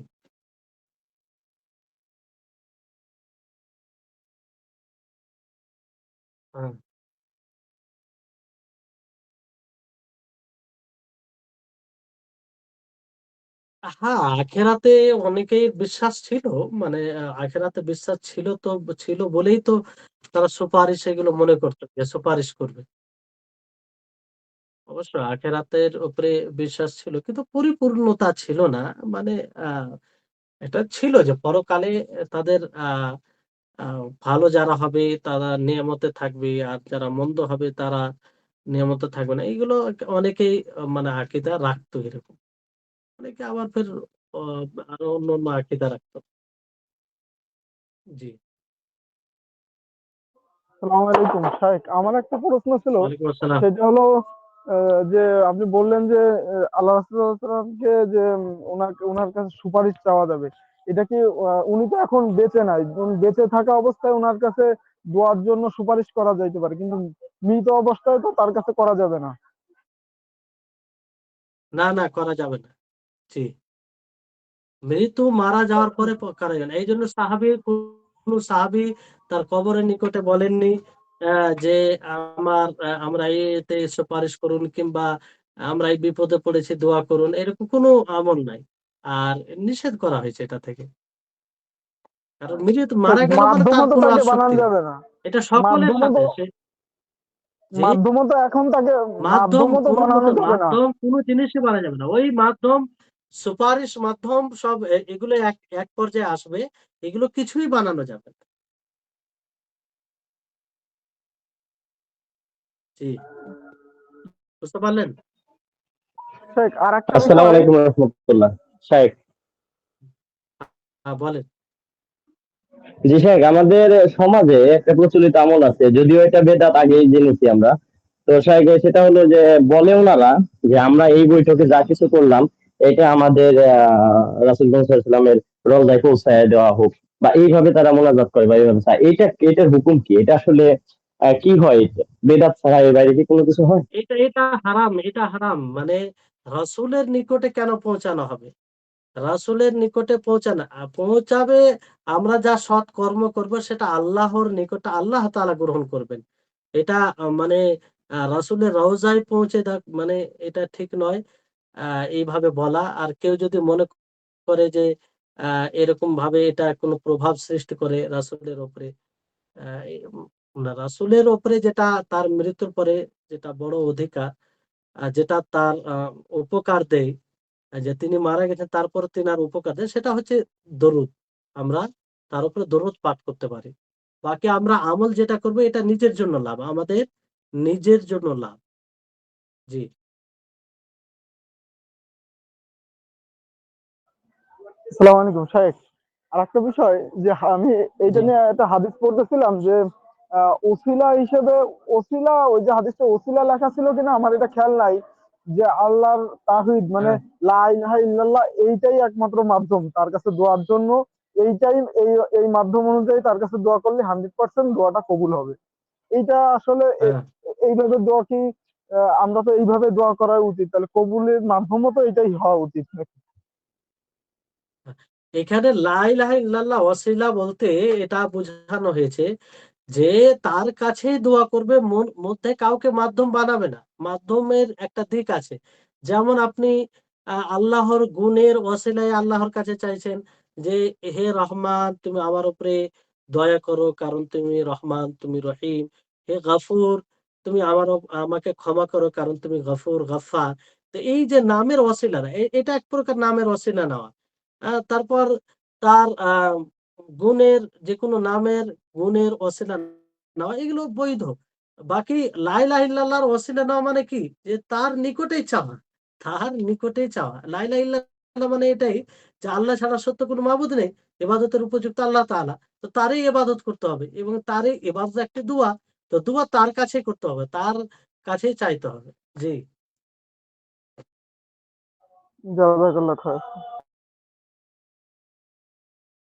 হ্যাঁ। হ্যাঁ, আখেরাতে অনেকের বিশ্বাস ছিল। মানে আখেরাতে বিশ্বাস ছিল বলেই তো তারা সুপারিশ এগুলো মনে করত যে সুপারিশ করবে। অবশ্য আখেরাতের উপরে বিশ্বাস ছিল কিন্তু পরিপূর্ণতা ছিল না। মানে আ এটা ছিল যে পরকালে তাদের আ ভালো যারা হবে তারা নেয়ামতে থাকবে। আর যারা মন্দ হবে তারা নিয়ামতে থাকবে না। এইগুলো অনেকেই মানে আকীদা রাখতো এরকম। অনেকে আবার ফের অ আরো অন্য আকীদা রাখতো। জি। আসসালামু আলাইকুম শাইখ। আমার একটা প্রশ্ন ছিল, ওয়ালাইকুম আসসালাম। সেটা হলো যে আপনি বললেন যে আল্লাহ রাসূল সাল্লাল্লাহু আলাইহি ওয়াসাল্লামকে যে উনার কাছে সুপারিশ চাওয়া যাবে। এটা কি উনি তো এখন বেঁচে নাই। উনি বেঁচে থাকা অবস্থায় উনার কাছে দোয়ার জন্য সুপারিশ করা যাইতে পারে। কিন্তু মৃত অবস্থায় তো তার কাছে করা যাবে না। না, না করা যাবে না। জি। মৃত্যু মারা যাওয়ার পরে করা যায় না। এইজন্য কোন সাহাবী তার কবরের নিকটে বলেননি যে আমরা এতে সুপারিশ করুন কিংবা আমরা এই বিপদে পড়েছি দোয়া করুন। এরকম কোনো আমল নাই। আর নিষেধ করা হয়েছে এটা থেকে। কারণ তো মারা গেল মানে তার মাধ্যমও তো কোনো তাকে আর বানান শক্তি নেই। যাবে না। এটা সকলের মাধ্যমও সাথে তো জি, মাধ্যমও তো এখন তাকে মাধ্যমও তো বানানো যাবে না। মাধ্যম কোনো জিনিসই বানানো যাবে না। ওই মাধ্যম, সুপারিশ মাধ্যম সব এগুলো এক পর্যায়ে আসবে। এগুলো কিছুই বানানো যাবে না। জি, বুঝতে পারলেন? শাইখ আরেকটা আসসালামু বিষয়, আলাইকুম রহমতুল্লাহ। শাইখ, বলেন। জি শেখ, আমাদের সমাজে একটা প্রচলিত আমল আছে, যদিও এটা বেদাত আগেই জেনেছি আমরা। তো শেখ, সেটা হলো যে বলে ওনারা যে আমরা এই বৈঠকে যা কিছু করলাম এটা আমাদের রাসূলুল্লাহ সাল্লাল্লাহু আলাইহি ওয়াসাল্লামের রওজায় পৌঁছায় দেওয়া হোক, বা এইভাবে তারা মোনাজাত করে বা এইভাবে চায়। এটার হুকুম কি? এটা আসলে কি হয়? বেদাত ছাড়া এর বাইরে কি কোনো কিছু হয়? এটা হারাম, এটা হারাম। মানে রাসূলের নিকটে কেন পৌঁছানো হবে? রাসূলের নিকটে পৌঁছাবে। আমরা যা সৎ কর্ম করব সেটা আল্লাহর নিকটে আল্লাহ তাআলা গ্রহণ করবেন। এটা মানে রাসূলের রওজায় পৌঁছে মানে এটা ঠিক নয় এইভাবে বলা। আর কেউ যদি মনে করে যে এরকম ভাবে এটা কোনো প্রভাব সৃষ্টি করে রাসূলের উপরে, না, রাসূলের উপরে যেটা তার মৃত্যুর পরে যেটা বড় অধিকার, যেটা তার উপকার দেয়, যে তিনি মারা গেছেন তারপরে তিনার উপকার দেয়, সেটা হচ্ছে দরুদ। আমরা তার উপরে দরুদ পাঠ করতে পারি। বাকি আমরা আমল যেটা করব এটা নিজের জন্য লাভ, আমাদের নিজের জন্য লাভ। জি, আসসালামু আলাইকুম শাহেখ। আর একটা বিষয় যে আমি এইটা জি, নিয়ে একটা হাদিস পড়তেছিলাম যে ওসিলা হিসেবে, ওসিলা ওই যে হাদিসটা ওসিলা লেখা ছিল কিনা আমার এটা খেয়াল নাই, যে আল্লাহর তাওহীদ মানে হ্যাঁ, লা ইলাহা ইল্লাল্লাহ এইটাই একমাত্র মাধ্যম তার কাছে দোয়ার জন্য। এইটাই এই এই মাধ্যম অনুযায়ী তার কাছে দোয়া করলে 100% দোয়াটা কবুল হবে। এইটা আসলে হ্যাঁ। এইভাবে দোয়া কি আমরা তো এইভাবে দোয়া করা উচিত, তাহলে কবুলের মাধ্যমও তো এটাই হওয়া উচিত নাকি? এখানে লা ইলাহা ইল্লাল্লাহ ওয়াসিলা বলতে এটা বোঝানো হয়েছে যে তার কাছেই দোয়া করবে, মধ্যে কাউকে মাধ্যম বানাবে না। মাধ্যমের একটা দিক আছে। যেমন আপনি আল্লাহর গুণের ওয়াসিলায় আল্লাহর কাছে চাইছেন যে হে রহমান তুমি আমার উপরে দয়া করো কারণ তুমি রহমান, তুমি রহিম। হে গাফুর তুমি আমাকে ক্ষমা করো কারণ তুমি গফুর গফফার। তো এই যে নামের ওয়াসিলা না, এটা এক প্রকার নামের ওয়াসিলা নেওয়া। তারপর তার গুণের, যেকোনো নামের গুণের ওসিলা নেওয়া, এগুলো বৈধ। বাকি লা ইলাহা ইল্লাল্লাহর ওসিলা নেওয়া মানে কি, যে তার নিকটেই চাওয়া, তার নিকটেই চাওয়া। লা ইলাহা ইল্লাল্লাহ মানে এটাই যে আল্লাহ ছাড়া সত্য কোনো মাবুদ নেই, ইবাদতের উপযুক্ত আল্লাহ তাআলা। তো তারই ইবাদত করতে হবে এবং তারই ইবাদত একটি দোয়া। তো দোয়া তার কাছেই করতে হবে, তার কাছেই চাইতে হবে। জি। জাযাকাল্লাহ খায়ের।